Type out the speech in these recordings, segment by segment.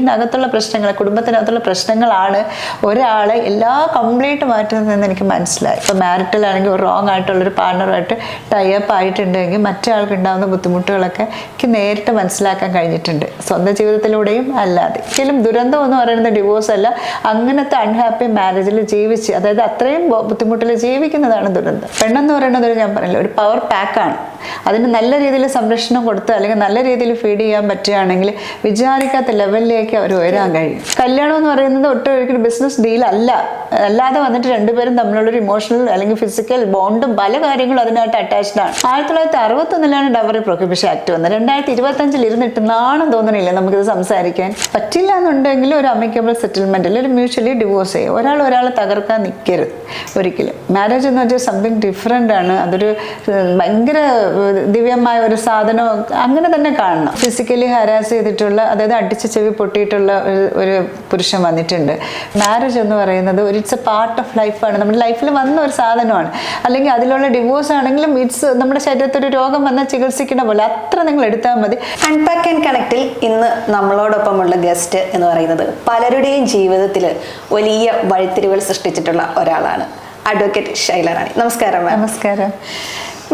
വീട്ടിനകത്തുള്ള പ്രശ്നങ്ങൾ, കുടുംബത്തിനകത്തുള്ള പ്രശ്നങ്ങളാണ് ഒരാളെ കംപ്ലീറ്റ് മാറ്റുന്നതെന്ന് എനിക്ക് മനസ്സിലായി. ഇപ്പോൾ മാരിറ്റലാണെങ്കിൽ ഒരു റോങ് ആയിട്ടുള്ളൊരു പാർട്ണറുമായിട്ട് ടൈപ്പ് ആയിട്ടുണ്ടെങ്കിൽ മറ്റേ ആൾക്ക് ഉണ്ടാകുന്ന ബുദ്ധിമുട്ടുകളൊക്കെ എനിക്ക് നേരിട്ട് മനസ്സിലാക്കാൻ കഴിഞ്ഞിട്ടുണ്ട്, സ്വന്തം ജീവിതത്തിലൂടെയും അല്ലാതെ. ഒരിക്കലും ദുരന്തം എന്ന് പറയുന്നത് ഡിവോഴ്സ് അല്ല, അങ്ങനത്തെ അൺഹാപ്പി മാരേജിൽ ജീവിച്ച്, അതായത് അത്രയും ബുദ്ധിമുട്ടിൽ ജീവിക്കുന്നതാണ് ദുരന്തം. പെണ്ണെന്ന് പറയുന്നത് ഞാൻ പറഞ്ഞില്ല, ഒരു പവർ പാക്കാണ്. അതിന് നല്ല രീതിയിൽ സംരക്ഷണം കൊടുത്ത് അല്ലെങ്കിൽ നല്ല രീതിയിൽ ഫീഡ് ചെയ്യാൻ പറ്റുകയാണെങ്കിൽ വിചാരിക്കാത്ത ലെവലിലേക്ക് അവർ ഉയരാൻ കഴിയും. കല്യാണം എന്ന് പറയുന്നത് ഒരിക്കലും ബിസിനസ് ഡീൽ അല്ല, അല്ലാതെ വന്നിട്ട് രണ്ടുപേരും തമ്മിലുള്ളൊരു ഇമോഷണൽ അല്ലെങ്കിൽ ഫിസിക്കൽ ബോണ്ടും പല കാര്യങ്ങളും അതിനായിട്ട് അറ്റാച്ച്ഡ് ആണ്. 1961 ഡവറി പ്രൊഹിബിഷൻ ആക്ട് വന്നത്. 2025 ഇരുന്നിട്ട് നാണം തോന്നണില്ല നമുക്കിത് സംസാരിക്കാൻ. പറ്റില്ല എന്നുണ്ടെങ്കിൽ ഒരു അമിക്കബിൾ സെറ്റിൽമെന്റിൽ ഒരു മ്യൂച്വലി ഡിവോഴ്സ് ചെയ്യും. ഒരാളെ തകർക്കാൻ നിൽക്കരുത് ഒരിക്കലും. മാരേജ് എന്ന് വെച്ചാൽ സംതിങ് ഡിഫറെൻ്റ് ആണ്. അതൊരു ഭയങ്കര ദിവ്യമായ ഒരു സാധനം അങ്ങനെ തന്നെ കാണണം. ഫിസിക്കലി ഹരാസ് ചെയ്തിട്ടുള്ള, അതായത് അടിച്ച് ചെവി പൊട്ടിയിട്ടുള്ള ഒരു പുരുഷൻ വന്നിട്ടുണ്ട്. മാരേജ് എന്ന് പറയുന്നത് ഇറ്റ്സ് എ പാർട്ട് ഓഫ് ലൈഫാണ്, നമ്മുടെ ലൈഫിൽ വന്ന ഒരു സാധനമാണ്. അല്ലെങ്കിൽ അതിലുള്ള ഡിവോഴ്സ് ആണെങ്കിലും ഇറ്റ്സ് നമ്മുടെ ശരീരത്തിൽ ഒരു രോഗം വന്നാൽ ചികിത്സിക്കുന്ന പോലെ അത്ര നിങ്ങൾ എടുത്താൽ മതി. അൺപാക്ക് ആൻഡ് കണക്റ്റിൽ ഇന്ന് നമ്മളോടൊപ്പമുള്ള ഗസ്റ്റ് എന്ന് പറയുന്നത് പലരുടെയും ജീവിതത്തിൽ വലിയ വഴിത്തിരിവുകൾ സൃഷ്ടിച്ചിട്ടുള്ള ഒരാളാണ്, അഡ്വക്കേറ്റ് ശൈല റാണി. നമസ്കാരം മാം. നമസ്കാരം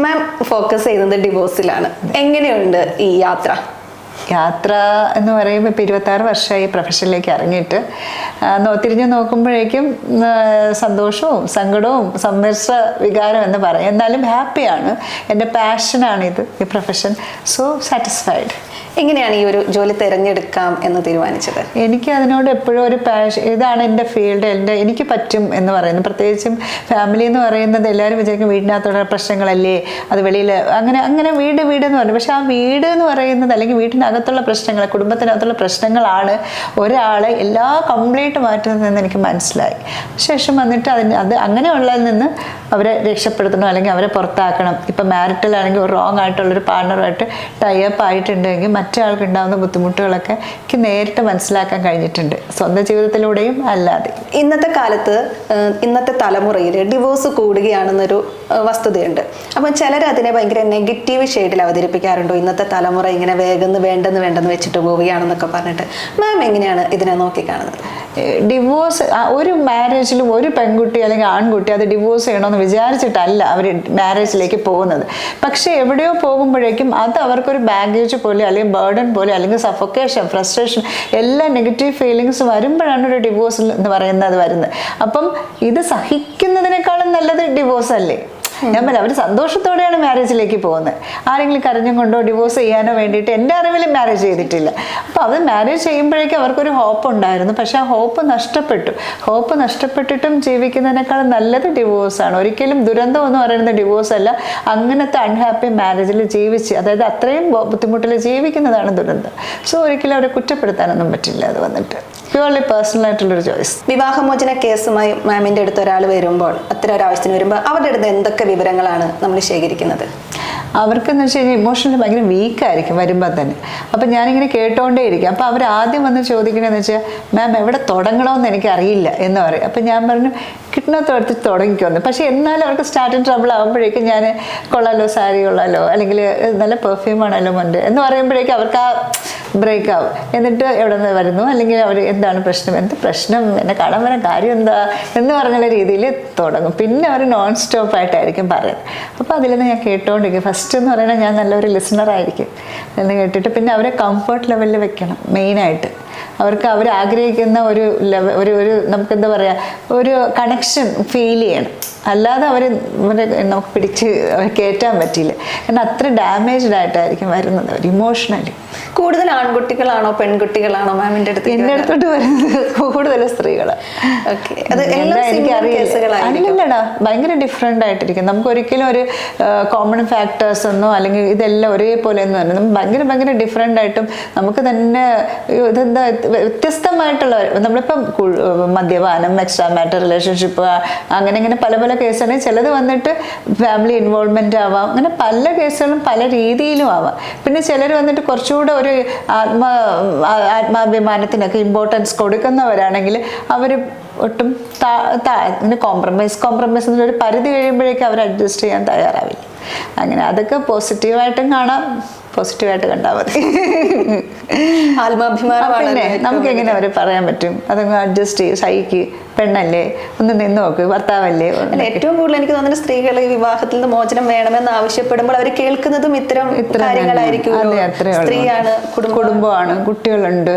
മാം. ഫോക്കസ് ചെയ്യുന്നത് ഡിവോഴ്സിലാണ്. എങ്ങനെയുണ്ട് ഈ യാത്ര? യാത്ര എന്ന് പറയുമ്പോൾ ഇപ്പോൾ 26 വർഷമായി പ്രൊഫഷനിലേക്ക് ഇറങ്ങിയിട്ട് തിരിഞ്ഞ് നോക്കുമ്പോഴേക്കും സന്തോഷവും സങ്കടവും സമ്മിശ്ര വികാരം എന്ന് പറയും. എന്നാലും ഹാപ്പിയാണ്. എൻ്റെ പാഷനാണിത്, ഈ പ്രൊഫഷൻ. So satisfied. എങ്ങനെയാണ് ഈ ഒരു ജോലി തിരഞ്ഞെടുക്കാം എന്ന് തീരുമാനിച്ചത്? എനിക്ക് അതിനോട് എപ്പോഴും ഒരു പാഷൻ, ഇതാണ് എൻ്റെ ഫീൽഡ്, എനിക്ക് പറ്റും എന്ന് പറയുന്നത്. പ്രത്യേകിച്ചും ഫാമിലി എന്ന് പറയുന്നത് എല്ലാവരും വിചാരിക്കും വീടിനകത്തുള്ള പ്രശ്നങ്ങളല്ലേ, അത് വെളിയിൽ അങ്ങനെ വീട് എന്ന് പറയും. പക്ഷെ ആ വീട് എന്ന് പറയുന്നത് അല്ലെങ്കിൽ വീട്ടിനകത്തുള്ള പ്രശ്നങ്ങൾ, കുടുംബത്തിനകത്തുള്ള പ്രശ്നങ്ങളാണ് ഒരാളെ കംപ്ലീറ്റ് മാറ്റുന്നതെന്ന് എനിക്ക് മനസ്സിലായി. ശേഷം വന്നിട്ട് അത് അങ്ങനെയുള്ളതിൽ നിന്ന് അവരെ രക്ഷപ്പെടുത്തണം അല്ലെങ്കിൽ അവരെ പുറത്താക്കണം. ഇപ്പം മാരിറ്റലാണെങ്കിൽ ഒരു റോങ് ആയിട്ടുള്ളൊരു പാർട്ണറുമായിട്ട് ടൈപ്പ് ആയിട്ടുണ്ടെങ്കിൽ മറ്റേ ആൾക്ക് ഉണ്ടാകുന്ന ബുദ്ധിമുട്ടുകളൊക്കെ എനിക്ക് നേരിട്ട് മനസ്സിലാക്കാൻ കഴിഞ്ഞിട്ടുണ്ട്, സ്വന്തം ജീവിതത്തിലൂടെയും അല്ലാതെ. ഇന്നത്തെ കാലത്ത് ഇന്നത്തെ തലമുറയിൽ ഡിവോഴ്സ് കൂടുകയാണെന്നൊരു വസ്തുതയുണ്ട്. അപ്പം ചിലർ അതിനെ ഭയങ്കര നെഗറ്റീവ് ഷെയ്ഡിൽ അവതരിപ്പിക്കാറുണ്ടോ? ഇന്നത്തെ തലമുറ ഇങ്ങനെ വേണ്ടെന്ന് വെച്ചിട്ട് പോവുകയാണെന്നൊക്കെ പറഞ്ഞിട്ട് മാം എങ്ങനെയാണ് ഇതിനെ നോക്കിക്കാണുന്നത്? ഡിവോഴ്സ് ഒരു മാരേജിലും ഒരു പെൺകുട്ടി അല്ലെങ്കിൽ ആൺകുട്ടി അത് ഡിവോഴ്സ് ചെയ്യണമെന്ന് വിചാരിച്ചിട്ടല്ല അവർ മാരേജിലേക്ക് പോകുന്നത്. പക്ഷെ എവിടെയോ പോകുമ്പോഴേക്കും അത് അവർക്കൊരു ബാഗേജ് പോലെ അല്ലെങ്കിൽ ബർഡൻ പോലെ അല്ലെങ്കിൽ സഫോക്കേഷൻ, ഫ്രസ്ട്രേഷൻ, എല്ലാ നെഗറ്റീവ് ഫീലിങ്സ് വരുമ്പോഴാണ് ഒരു ഡിവോഴ്സ് എന്ന് പറയുന്നത് വരുന്നത്. അപ്പം ഇത് സഹിക്കുന്നതിനേക്കാളും നല്ലത് ഡിവോഴ്സ് അല്ലേ? ഞാൻ പറയാം, അവർ സന്തോഷത്തോടെയാണ് മാരേജിലേക്ക് പോകുന്നത്. ആരെങ്കിലും കരഞ്ഞും കൊണ്ടോ ഡിവോഴ്സ് ചെയ്യാനോ വേണ്ടിയിട്ട് എൻ്റെ അറിവിൽ മാരേജ് ചെയ്തിട്ടില്ല. അപ്പോൾ അത് മാരേജ് ചെയ്യുമ്പോഴേക്കും അവർക്കൊരു ഹോപ്പ് ഉണ്ടായിരുന്നു. പക്ഷെ ആ ഹോപ്പ് നഷ്ടപ്പെട്ടിട്ടും ജീവിക്കുന്നതിനേക്കാളും നല്ലത് ഡിവോഴ്സാണ്. ഒരിക്കലും ദുരന്തം എന്ന് പറയുന്നത് ഡിവോഴ്സ് അല്ല, അങ്ങനത്തെ അൺഹാപ്പി മാരേജിൽ ജീവിച്ച്, അതായത് അത്രയും ബുദ്ധിമുട്ടിൽ ജീവിക്കുന്നതാണ് ദുരന്തം. സോ ഒരിക്കലും അവരെ കുറ്റപ്പെടുത്താനൊന്നും പറ്റില്ല. അത് വന്നിട്ട് പ്യൂർലി പേഴ്സണൽ ആയിട്ടുള്ളൊരു ചോയ്സ്. വിവാഹമോചന കേസുമായി മാമിൻ്റെ അടുത്ത് ഒരാൾ വരുമ്പോൾ, അത്തരം ഒരു ആവശ്യത്തിന് വരുമ്പോൾ അവരുടെ അടുത്ത് എന്തൊക്കെ വിവരങ്ങളാണ് നമ്മൾ ശേഖരിക്കുന്നത്? അവർക്കെന്ന് വെച്ച് കഴിഞ്ഞാൽ ഇമോഷണലി ഭയങ്കര വീക്കായിരിക്കും വരുമ്പോൾ തന്നെ. അപ്പം ഞാനിങ്ങനെ കേട്ടോണ്ടേ ഇരിക്കും. അപ്പോൾ അവർ ആദ്യം വന്ന് ചോദിക്കണമെന്ന് വെച്ചാൽ മാം എവിടെ തുടങ്ങണമെന്ന് എനിക്കറിയില്ല എന്ന് പറയും. അപ്പം ഞാൻ പറഞ്ഞു കിട്ടുന്നിടത്ത് തുടങ്ങിക്കോന്ന്. പക്ഷേ എന്നാലും അവർക്ക് സ്റ്റാർട്ടിങ് ട്രബിൾ ആകുമ്പോഴേക്കും ഞാൻ കൊള്ളാലോ, സാരി കൊള്ളാലോ, അല്ലെങ്കിൽ നല്ല പെർഫ്യൂം ആണല്ലോ മുണ്ട് എന്ന് പറയുമ്പോഴേക്കും അവർക്ക് ആ ബ്രേക്ക് ആവും. എന്നിട്ട് എവിടെ നിന്ന് വരുന്നു, അല്ലെങ്കിൽ അവർ എന്താണ് പ്രശ്നം, എന്ത് പ്രശ്നം, എന്നെ കാണാൻ വരാൻ കാര്യം എന്താ എന്ന് പറഞ്ഞുള്ള രീതിയിൽ തുടങ്ങും. പിന്നെ അവർ നോൺ സ്റ്റോപ്പ് ആയിട്ടായിരിക്കും പറയുന്നത്. അപ്പോൾ അതിൽ നിന്ന് ഞാൻ കേട്ടോണ്ടിരിക്കും. ഫസ്റ്റ് എന്ന് പറയുന്നത് ഞാൻ നല്ലൊരു ലിസണറായിരിക്കും എന്ന് കേട്ടിട്ട് പിന്നെ അവരെ കംഫർട്ട് ലെവലിൽ വെക്കണം. മെയിനായിട്ട് അവർ ആഗ്രഹിക്കുന്ന ഒരു നമുക്കെന്താ പറയുക, ഒരു കണക്ഷൻ ഫീൽ ചെയ്യണം. അല്ലാതെ നമുക്ക് പിടിച്ച് കയറ്റാൻ പറ്റില്ല. കാരണം അത്ര ഡാമേജ്ഡ് ആയിട്ടായിരിക്കും വരുന്നത് അവർ ഇമോഷണലി. കൂടുതൽ ആൺകുട്ടികളാണോ പെൺകുട്ടികളാണോ മാമിൻ്റെ അടുത്ത്? എൻ്റെ അടുത്തോട്ട് വരുന്നത് കൂടുതൽ സ്ത്രീകളാണ്. അല്ലല്ലടാ, ഭയങ്കര ഡിഫറെൻ്റ് ആയിട്ടിരിക്കും. നമുക്ക് ഒരിക്കലും ഒരു കോമൺ ഫാക്ടേഴ്സ് ഒന്നോ അല്ലെങ്കിൽ ഇതെല്ലാം ഒരേപോലെ ഒന്നും തന്നെ ഭയങ്കര ഡിഫറെൻ്റ് ആയിട്ടും നമുക്ക് തന്നെ ഇതെന്താ വ്യത്യസ്തമായിട്ടുള്ള, നമ്മളിപ്പം മദ്യപാനം, എക്സ്ട്രാ മാറ്റർ റിലേഷൻഷിപ്പ്, അങ്ങനെ പല കേസാണ്. ചിലത് വന്നിട്ട് ഫാമിലി ഇൻവോൾവ്മെന്റ് ആവാം. അങ്ങനെ പല കേസുകളും പല രീതിയിലും ആവാം. പിന്നെ ചിലർ വന്നിട്ട് കുറച്ചുകൂടെ ഒരു ആത്മാഭിമാനത്തിനൊക്കെ ഇമ്പോർട്ടൻസ് കൊടുക്കുന്നവരാണെങ്കിൽ അവർ ഒട്ടും കോംപ്രമൈസ് എന്നൊരു പരിധി കഴിയുമ്പോഴേക്കും അവർ അഡ്ജസ്റ്റ് ചെയ്യാൻ തയ്യാറാവില്ല. അങ്ങനെ അതൊക്കെ പോസിറ്റീവായിട്ടും കാണാം, പോസിറ്റീവായിട്ട് കണ്ടാൽ മതി. ആത്മാഭിമാനമാണ് പിന്നെ നമുക്ക് എങ്ങനെ അവരെ പറയാൻ പറ്റും? അതങ്ങ് അഡ്ജസ്റ്റ് ചെയ്യും, സഹിക്ക്, പെണ്ണല്ലേ, ഒന്ന് നിന്ന് നോക്ക്, ഭർത്താവല്ലേ. അല്ല, ഏറ്റവും കൂടുതൽ എനിക്ക് തോന്നുന്നത് സ്ത്രീകൾ ഈ വിവാഹത്തിൽ നിന്ന് മോചനം വേണമെന്ന് ആവശ്യപ്പെടുമ്പോൾ അവർ കേൾക്കുന്നതും ഇത്തരം കാര്യങ്ങളായിരിക്കും. സ്ത്രീയാണ്, കുടുംബമാണ്, കുട്ടികളുണ്ട്,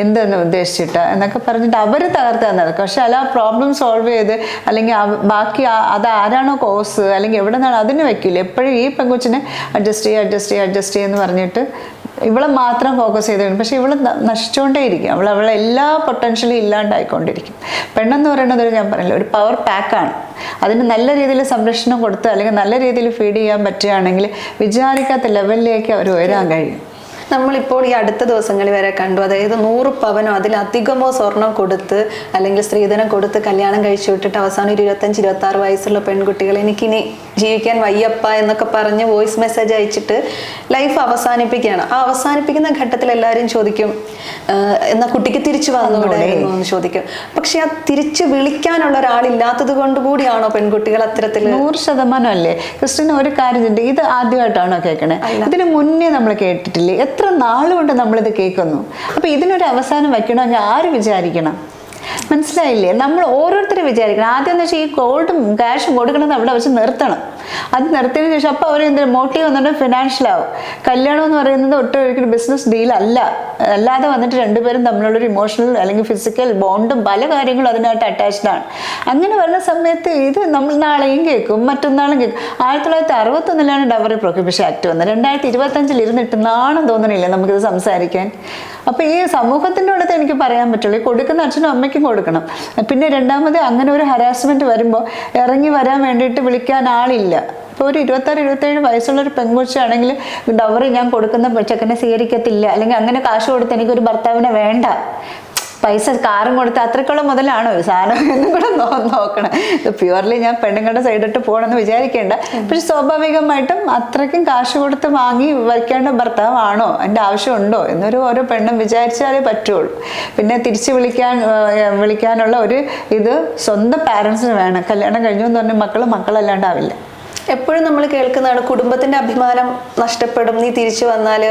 എന്തെന്ന് ഉദ്ദേശിച്ചിട്ട് എന്നൊക്കെ പറഞ്ഞിട്ട് അവർ തകർത്താൻ നടക്കും. പക്ഷെ അല്ല, പ്രോബ്ലം സോൾവ് ചെയ്ത് അല്ലെങ്കിൽ ബാക്കി അത് ആരാണോ കോസ് അല്ലെങ്കിൽ എവിടെ നിന്നാണ് അതിന് വെക്കില്ല. എപ്പോഴും ഈ പെൺകൊച്ചിനെ അഡ്ജസ്റ്റ് ചെയ്യുമെന്ന് പറഞ്ഞിട്ട് ഇവളെ മാത്രം ഫോക്കസ് ചെയ്ത് കഴിയും. പക്ഷെ ഇവള് നശിച്ചുകൊണ്ടേയിരിക്കും. അവളെ എല്ലാ പൊട്ടൻഷ്യലും ഇല്ലാണ്ടായിക്കൊണ്ടിരിക്കും. പെണ്ണെന്ന് പറയുന്നത് ഞാൻ പറഞ്ഞില്ല, ഒരു പവർ പാക്കാണ്. അതിന് നല്ല രീതിയിൽ സംരക്ഷണം കൊടുത്ത് അല്ലെങ്കിൽ നല്ല രീതിയിൽ ഫീഡ് ചെയ്യാൻ പറ്റുകയാണെങ്കിൽ വിചാരിക്കാത്ത ലെവലിലേക്ക് അവർ ഉയരാൻ കഴിയും. നമ്മളിപ്പോൾ ഈ അടുത്ത ദിവസങ്ങളിൽ വരെ കണ്ടു, അതായത് 100 പവനോ അതിലധികമോ സ്വർണം കൊടുത്ത് അല്ലെങ്കിൽ സ്ത്രീധനം കൊടുത്ത് കല്യാണം കഴിച്ചു വിട്ടിട്ട് അവസാനം ഒരു 25-26 വയസ്സുള്ള പെൺകുട്ടികൾ എനിക്കിനി ജീവിക്കാൻ വയ്യപ്പ എന്നൊക്കെ പറഞ്ഞ് വോയിസ് മെസ്സേജ് അയച്ചിട്ട് ലൈഫ് അവസാനിപ്പിക്കുകയാണ്. ആ അവസാനിപ്പിക്കുന്ന ഘട്ടത്തിൽ എല്ലാവരും ചോദിക്കും, എന്നാ കുട്ടിക്ക് തിരിച്ചു വന്നുകൂടായിരുന്നു എന്ന് ചോദിക്കും. പക്ഷെ ആ തിരിച്ചു വിളിക്കാനുള്ള ഒരാളില്ലാത്തത് കൊണ്ട് കൂടിയാണോ പെൺകുട്ടികൾ അത്തരത്തിൽ? 100% അല്ലേ ക്രിസ്ത്യന്? ഒരു കാര്യം, ഇത് ആദ്യമായിട്ടാണോ കേൾക്കണേ? ഇതിന് മുന്നേ നമ്മൾ കേട്ടിട്ടില്ലേ? എത്ര നാളുകൊണ്ട് നമ്മളിത് കേൾക്കുന്നു. അപ്പൊ ഇതിനൊരു അവസാനം വയ്ക്കണമെങ്കിൽ ആര് വിചാരിക്കണം? മനസ്സിലായില്ലേ? നമ്മൾ ഓരോരുത്തരും വിചാരിക്കണം. ആദ്യം എന്ന് വെച്ചാൽ ഈ ഗോൾഡും ക്യാഷും കൊടുക്കണമെന്ന് അവിടെ വെച്ച് നിർത്തണം. അത് നിർത്തിയതിനു ശേഷം അപ്പോൾ അവർ എന്തെങ്കിലും മോട്ടീവ് വന്നിട്ട് ഫിനാൻഷ്യൽ ആവും. കല്യാണം എന്ന് പറയുന്നത് ഒരിക്കലും ബിസിനസ് ഡീൽ അല്ലാതെ വന്നിട്ട് രണ്ടുപേരും തമ്മിലുള്ളൊരു ഇമോഷണൽ അല്ലെങ്കിൽ ഫിസിക്കൽ ബോണ്ടും പല കാര്യങ്ങളും അതിനായിട്ട് അറ്റാച്ച്ഡ് ആണ്. അങ്ങനെ വരുന്ന സമയത്ത് ഇത് നമ്മൾ നാളെയും കേൾക്കും, മറ്റന്നാളും കേൾക്കും. 1961 ഡവറി പ്രൊഹിബിഷൻ ആക്ട് വന്നത്. 2025 ഇരുന്നിട്ട് നാണം തോന്നണില്ല നമുക്കിത് സംസാരിക്കാൻ. അപ്പോൾ ഈ സമൂഹത്തിൻ്റെ അടുത്ത് എനിക്ക് പറയാൻ പറ്റുള്ളൂ, ഈ കൊടുക്കുന്ന അച്ഛനും അമ്മയ്ക്കും കൊടുക്കണം. പിന്നെ രണ്ടാമത് അങ്ങനെ ഒരു ഹരാസ്മെന്റ് വരുമ്പോൾ ഇറങ്ങി വരാൻ വേണ്ടിയിട്ട് വിളിക്കാൻ ആളില്ല. ഇപ്പോൾ ഒരു 26-27 വയസ്സുള്ളൊരു പെൺകൊച്ചാണെങ്കിൽ ഡവറി ഞാൻ കൊടുക്കുന്ന ചെക്കനെ സ്വീകരിക്കത്തില്ല, അല്ലെങ്കിൽ അങ്ങനെ കാശ് കൊടുത്ത് എനിക്കൊരു ഭർത്താവിനെ വേണ്ട, പൈസ കാറും കൊടുത്ത് അത്രയ്ക്കുള്ള മുതലാണോ ഒരു സാധനം എന്നും കൂടെ നോക്കണം. ഇത് പ്യുവർലി ഞാൻ പെണ്ണുങ്ങളുടെ സൈഡിട്ട് പോകണമെന്ന് വിചാരിക്കേണ്ട. പക്ഷെ സ്വാഭാവികമായിട്ടും അത്രയ്ക്കും കാശ് കൊടുത്ത് വാങ്ങി വയ്ക്കേണ്ട ഭർത്താവാണോ, എൻ്റെ ആവശ്യമുണ്ടോ എന്നൊരു ഓരോ പെണ്ണും വിചാരിച്ചാലേ പറ്റുള്ളൂ. പിന്നെ തിരിച്ച് വിളിക്കാനുള്ള ഒരു ഇത് സ്വന്തം പാരൻസിന് വേണം. കല്യാണം കഴിഞ്ഞു എന്ന് പറഞ്ഞാൽ മക്കളല്ലാണ്ടാവില്ല. എപ്പോഴും നമ്മൾ കേൾക്കുന്നതാണ് കുടുംബത്തിന്റെ അഭിമാനം നഷ്ടപ്പെടും, നീ തിരിച്ചു വന്നാൽ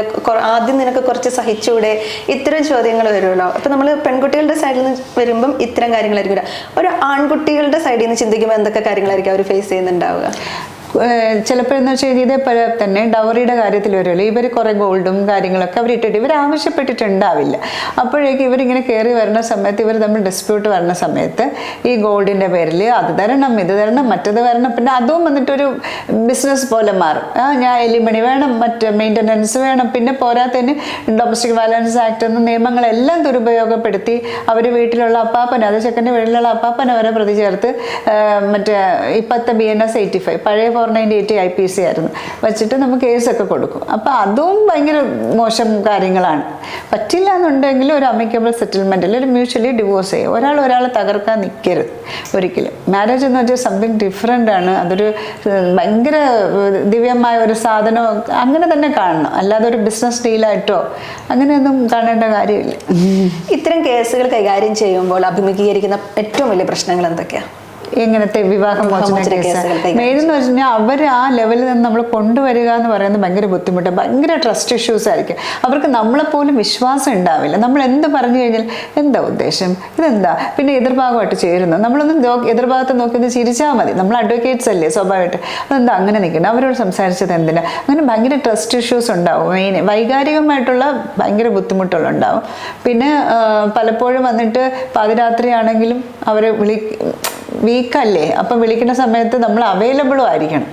ആദ്യം നിനക്ക് കുറച്ച് സഹിച്ചൂടെ, ഇത്തരം ചോദ്യങ്ങൾ വരുമല്ലോ. അപ്പൊ നമ്മൾ പെൺകുട്ടികളുടെ സൈഡിൽ നിന്ന് വരുമ്പം ഇത്തരം കാര്യങ്ങളായിരിക്കും. ഒരു ആൺകുട്ടികളുടെ സൈഡിൽ നിന്ന് ചിന്തിക്കുമ്പോൾ എന്തൊക്കെ കാര്യങ്ങളായിരിക്കും അവർ ഫേസ് ചെയ്യുന്നുണ്ടാവുക? ചിലപ്പോഴെന്ന് വെച്ച് കഴിഞ്ഞാൽ ഇതേപോലെ തന്നെ ഡവറിയുടെ കാര്യത്തിൽ വരുമല്ലോ, ഇവർ കുറേ ഗോൾഡും കാര്യങ്ങളൊക്കെ അവർ ഇട്ടിട്ട് ഇവർ ആവശ്യപ്പെട്ടിട്ടുണ്ടാവില്ല. അപ്പോഴേക്കും ഇവരിങ്ങനെ കയറി വരുന്ന സമയത്ത് ഇവർ തമ്മിൽ ഡിസ്പ്യൂട്ട് വരുന്ന സമയത്ത് ഈ ഗോൾഡിൻ്റെ പേരിൽ അത് തരണം, ഇത് തരണം, മറ്റത് വരണം. പിന്നെ അതും വന്നിട്ടൊരു ബിസിനസ് പോലെ മാറും. ഞാൻ എലിമണി വേണം, മറ്റ് മെയിൻ്റനൻസ് വേണം. പിന്നെ പോരാത്തതിന് ഡൊമസ്റ്റിക് വയലൻസ് ആക്ട് എന്ന നിയമങ്ങളെല്ലാം ദുരുപയോഗപ്പെടുത്തി അവർ വീട്ടിലുള്ള അപ്പാപ്പനെ, അത് ചെക്കൻ്റെ വീട്ടിലുള്ള അപ്പാപ്പനെ വരെ പ്രതി ചേർത്ത് മറ്റേ ഇപ്പോഴത്തെ BNS 85 പഴയ 498 IPC ആയിരുന്നു വെച്ചിട്ട് നമുക്ക് കേസൊക്കെ കൊടുക്കും. അപ്പോൾ അതും ഭയങ്കര മോശം കാര്യങ്ങളാണ്. പറ്റില്ല എന്നുണ്ടെങ്കിൽ ഒരു അമിക്കബിൾ സെറ്റിൽമെൻറ്റിൽ ഒരു മ്യൂച്വലി ഡിവോഴ്സ് ചെയ്യും. ഒരാളെ തകർക്കാൻ നിൽക്കരുത് ഒരിക്കലും. മാരേജ് എന്ന് വെച്ചാൽ സംതിങ് ഡിഫറെൻ്റ് ആണ്. അതൊരു ഭയങ്കര ദിവ്യമായ ഒരു സാധനം അങ്ങനെ തന്നെ കാണണം, അല്ലാതെ ഒരു ബിസിനസ് ഡീലായിട്ടോ അങ്ങനെയൊന്നും കാണേണ്ട കാര്യമില്ല. ഇത്തരം കേസുകൾ കൈകാര്യം ചെയ്യുമ്പോൾ അഭിമുഖീകരിക്കുന്ന ഏറ്റവും വലിയ പ്രശ്നങ്ങൾ എന്തൊക്കെയാണ്? എങ്ങനത്തെ വിവാഹമോചന കേസ് മെയിൻ എന്ന് വെച്ച് കഴിഞ്ഞാൽ അവർ ആ ലെവലിൽ നിന്ന് നമ്മൾ കൊണ്ടുവരിക എന്ന് പറയുന്നത് ഭയങ്കര ബുദ്ധിമുട്ടാണ്. ഭയങ്കര ട്രസ്റ്റ് ഇഷ്യൂസ് ആയിരിക്കും. അവർക്ക് നമ്മളെപ്പോലും വിശ്വാസം ഉണ്ടാവില്ല. നമ്മൾ എന്ത് പറഞ്ഞു കഴിഞ്ഞാൽ എന്താ ഉദ്ദേശം, ഇതെന്താ, പിന്നെ എതിർഭാഗമായിട്ട് ചേരുന്നു. നമ്മളൊന്നും എതിർഭാഗത്ത് നോക്കി ചിരിച്ചാൽ മതി. നമ്മൾ അഡ്വക്കേറ്റ്സ് അല്ലേ, സ്വാഭാവികമായിട്ട് അതെന്താ അങ്ങനെ നിൽക്കണം, അവരോട് സംസാരിച്ചത് എന്തിനാ, അങ്ങനെ ഭയങ്കര ട്രസ്റ്റ് ഇഷ്യൂസ് ഉണ്ടാവും. മെയിൻ വൈകാരികമായിട്ടുള്ള ഭയങ്കര ബുദ്ധിമുട്ടുകളുണ്ടാവും. പിന്നെ പലപ്പോഴും വന്നിട്ട് പാതിരാത്രി ആണെങ്കിലും അവർ വീക്കല്ലേ, അപ്പം വിളിക്കുന്ന സമയത്ത് നമ്മൾ അവൈലബിളും ആയിരിക്കണം.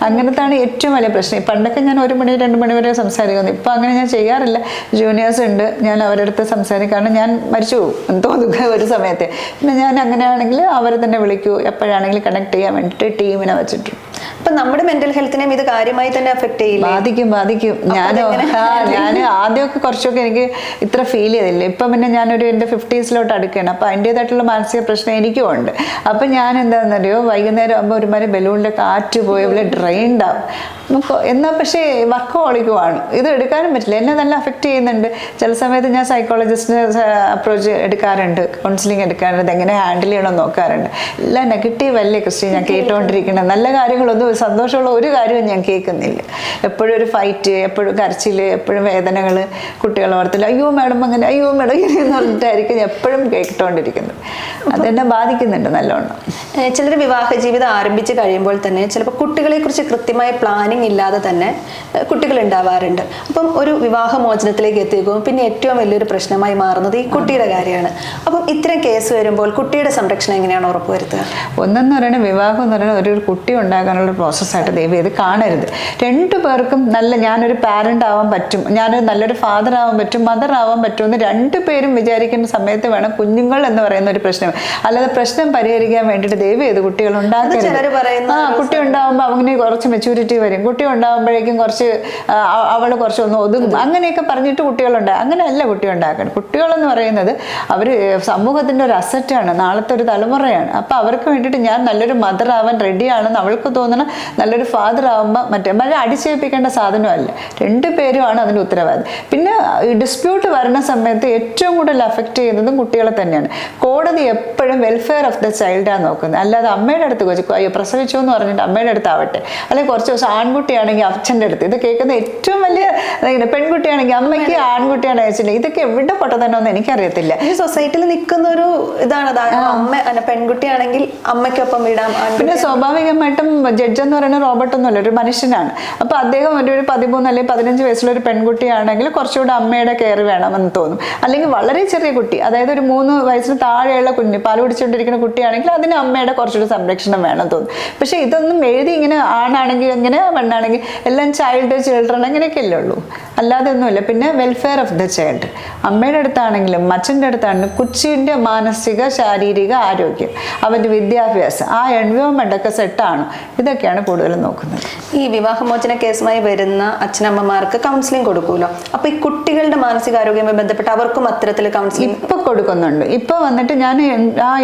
അങ്ങനത്താണ് ഏറ്റവും വലിയ പ്രശ്നം. പണ്ടൊക്കെ ഞാൻ 1 മണി 2 മണി വരെ സംസാരിക്കുന്നു. ഇപ്പം അങ്ങനെ ഞാൻ ചെയ്യാറില്ല. ജൂനിയേഴ്സ് ഉണ്ട്, ഞാൻ അവരുടെ അടുത്ത് സംസാരിക്കും. കാരണം ഞാൻ മരിച്ചു പോകും എന്ന് തോന്നുക ഒരു സമയത്ത്. പിന്നെ ഞാൻ അങ്ങനെയാണെങ്കിൽ അവരെ തന്നെ വിളിക്കൂ, എപ്പോഴാണെങ്കിലും കണക്ട് ചെയ്യാൻ വേണ്ടിയിട്ട് ടീമിനെ വെച്ചിട്ടുണ്ട്. അപ്പം നമ്മുടെ മെന്റൽ ഹെൽത്തിനെയും ഇത് കാര്യമായി തന്നെ അഫക്റ്റ് ചെയ്യില്ല? ബാധിക്കും. ഞാൻ ആദ്യമൊക്കെ കുറച്ചൊക്കെ എനിക്ക് ഇത്ര ഫീൽ ചെയ്തില്ല. ഇപ്പം പിന്നെ ഞാനൊരു എൻ്റെ 50s അടുക്കുകയാണ്. അപ്പം അതിൻ്റേതായിട്ടുള്ള മാനസിക പ്രശ്നം എനിക്കും ഉണ്ട്. അപ്പം ഞാൻ എന്താണെന്നറിയോ, വൈകുന്നേരം ആകുമ്പോൾ ഒരുമാതിരി ബലൂണിലെ കാറ്റ് പോയി ഇവിടെ ഡ്രെയിൻഡ് ആവും. എന്നാൽ പക്ഷേ വർക്കോളിക്കുമാണ്, ഇത് എടുക്കാനും പറ്റില്ല. എന്നെ നല്ല അഫക്റ്റ് ചെയ്യുന്നുണ്ട്. ചില സമയത്ത് ഞാൻ സൈക്കോളജിസ്റ്റിന് അപ്രോച്ച് എടുക്കാറുണ്ട്, കൗൺസിലിംഗ് എടുക്കാറുണ്ട്, എങ്ങനെ ഹാൻഡിൽ ചെയ്യണമെന്ന് നോക്കാറുണ്ട്. എല്ലാം നെഗറ്റീവ് അല്ലേ ക്രിസ്റ്റി ഞാൻ കേട്ടുകൊണ്ടിരിക്കുന്നത്, നല്ല കാര്യങ്ങൾ കാര്യങ്ങളൊന്നും സന്തോഷമുള്ള ഒരു കാര്യവും ഞാൻ കേൾക്കുന്നില്ല. എപ്പോഴും ഒരു ഫൈറ്റ്, എപ്പോഴും കരച്ചിൽ, എപ്പോഴും വേദനകൾ, കുട്ടികളെ ഓർത്തില്ല അയ്യോ മാഡം അങ്ങനെ, അയ്യോ മാഡം ഇങ്ങനെ എന്ന് പറഞ്ഞിട്ടായിരിക്കും എപ്പോഴും കേട്ടുകൊണ്ടിരിക്കുന്നത്. അതെന്നെ ബാധിക്കുന്നുണ്ട് നല്ലോണം. ചിലർ വിവാഹ ജീവിതം ആരംഭിച്ച് കഴിയുമ്പോൾ തന്നെ ചിലപ്പോൾ കുട്ടികളെ കുറിച്ച് കൃത്യമായ പ്ലാനിങ് ഇല്ലാതെ തന്നെ കുട്ടികൾ ഉണ്ടാവാറുണ്ട്. അപ്പം ഒരു വിവാഹമോചനത്തിലേക്ക് എത്തിക്കും പിന്നെ ഏറ്റവും വലിയൊരു പ്രശ്നമായി മാറുന്നത് ഈ കുട്ടിയുടെ കാര്യമാണ്. അപ്പം ഇത്തരം കേസ് വരുമ്പോൾ കുട്ടിയുടെ സംരക്ഷണം എങ്ങനെയാണ് ഉറപ്പുവരുത്തുക? ഒന്നെന്ന് പറയുന്നത് വിവാഹം എന്ന് പറയുന്നത് ഒരു കുട്ടി ഉണ്ടാകാനുള്ള പ്രോസസ്സായിട്ട് ദയവ് ചെയ്ത് കാണരുത്. രണ്ടു പേർക്കും ഞാനൊരു പാരന്റ് ആവാൻ പറ്റും, ഞാനൊരു നല്ലൊരു ഫാദർ ആവാൻ പറ്റും, മദർ ആവാൻ പറ്റുമെന്ന് രണ്ടുപേരും വിചാരിക്കുന്ന സമയത്ത് വേണം കുഞ്ഞുങ്ങൾ എന്ന് പറയുന്ന ഒരു പ്രശ്നം. അല്ലാതെ പ്രശ്നം പരിഹരിക്കാൻ വേണ്ടിയിട്ട് ദയവ് ചെയ്ത് കുട്ടികൾ ഉണ്ടാക്കരുത്. കുട്ടി ഉണ്ടാകുമ്പോൾ അവന് കുറച്ച് മെച്യൂരിറ്റി വരും, കുട്ടി ഉണ്ടാകുമ്പോഴേക്കും കുറച്ച് അവള് കുറച്ചൊന്ന് ഒതുങ്ങും, അങ്ങനെയൊക്കെ പറഞ്ഞിട്ട് കുട്ടികളുണ്ടാകും. അങ്ങനെയല്ല കുട്ടി ഉണ്ടാക്കണം. കുട്ടികളെന്ന് പറയുന്നത് അവർ സമൂഹത്തിൻ്റെ ഒരു അസറ്റാണ്, നാളത്തെ ഒരു തലമുറയാണ്. അപ്പോൾ അവർക്ക് വേണ്ടിയിട്ട് ഞാൻ നല്ലൊരു മദർ ആവാൻ റെഡിയാണെന്ന് അവൾക്ക് തോന്നണം. നല്ലൊരു ഫാദർ ആകുമ്പോൾ മറ്റേ അടിച്ചേൽപ്പിക്കേണ്ട സാധനമല്ല, രണ്ടുപേരുമാണ് അതിന് ഉത്തരവാദി. പിന്നെ ഡിസ്പ്യൂട്ട് വരുന്ന സമയത്ത് ഏറ്റവും കൂടുതൽ അഫക്റ്റ് ചെയ്യുന്നതും കുട്ടികളെ തന്നെയാണ്. കോടതി എപ്പോഴും വെൽഫെയർ ഓഫ് ദ ചൈൽഡാണ് നോക്കുന്നത്, അല്ലാതെ അമ്മയുടെ അടുത്ത് കൊച്ചു അയ്യോ പ്രസവിച്ചു എന്ന് പറഞ്ഞിട്ട് അമ്മയുടെ അടുത്താവട്ടെ, അല്ലെങ്കിൽ കുറച്ച് ദിവസം ആൺകുട്ടിയാണെങ്കിൽ അച്ഛൻ്റെ അടുത്ത്. ഇത് കേൾക്കുന്ന ഏറ്റവും വലിയ പെൺകുട്ടിയാണെങ്കിൽ അമ്മയ്ക്ക്, ആൺകുട്ടിയാണ് അയച്ചില്ല. ഇതൊക്കെ എവിടെ പൊട്ടതന്നെന്ന് എനിക്കറിയത്തില്ല. ഈ സൊസൈറ്റിയിൽ നിൽക്കുന്ന ഒരു ഇതാണ് അമ്മ പെൺകുട്ടിയാണെങ്കിൽ അമ്മയ്ക്കൊപ്പം വിടാം. പിന്നെ സ്വാഭാവികമായിട്ടും ജഡ്ജ് എന്ന് പറയുന്നത് റോബോട്ട് ഒന്നുമല്ല, ഒരു മനുഷ്യനാണ്. അപ്പോൾ അദ്ദേഹം ഒരു 13 അല്ലെങ്കിൽ 15 വയസ്സുള്ള ഒരു പെൺകുട്ടിയാണെങ്കിൽ കുറച്ചുകൂടെ അമ്മയുടെ കെയർ വേണമെന്ന് തോന്നും. അല്ലെങ്കിൽ വളരെ ചെറിയ കുട്ടി, അതായത് ഒരു 3 വയസ്സിന് താഴെയുള്ള കുഞ്ഞ് പാൽ കുടിച്ചുകൊണ്ടിരിക്കുന്ന കുട്ടിയാണെങ്കിൽ അതിന് അമ്മയുടെ കുറച്ചുകൂടി സംരക്ഷണം വേണം തോന്നും. പക്ഷെ ഇതൊന്നും എഴുതി ഇങ്ങനെ ആണാണെങ്കിൽ എങ്ങനെ, പെണ്ണാണെങ്കിൽ എല്ലാം ചിൽഡ്രൻ അങ്ങനെയൊക്കെയല്ലേ ഉള്ളൂ, അല്ലാതെ ഒന്നുമില്ല. പിന്നെ വെൽഫെയർ ഓഫ് ദ ചൈൽഡ്, അമ്മയുടെ അടുത്താണെങ്കിലും അച്ഛൻ്റെ അടുത്താണെങ്കിലും കൊച്ചിൻ്റെ മാനസിക ശാരീരിക ആരോഗ്യം, അവൻ്റെ വിദ്യാഭ്യാസം, ആ എൻവയോൺമെൻ്റ് ഒക്കെ സെറ്റാണ്, ഇതൊക്കെയാണ് കൂടുതലും നോക്കുന്നത്. ഈ വിവാഹമോചന കേസുമായി വരുന്ന അച്ഛനമ്മമാർക്ക് കൗൺസിലിംഗ് കൊടുക്കുമല്ലോ, അപ്പോൾ ഈ കുട്ടികളുടെ മാനസികാരോഗ്യവുമായി ബന്ധപ്പെട്ട് അവർക്കും അത്തരത്തിൽ കൗൺസിലിംഗ് ഇപ്പോൾ കൊടുക്കുന്നുണ്ട്. ഇപ്പോൾ വന്നിട്ട് ഞാൻ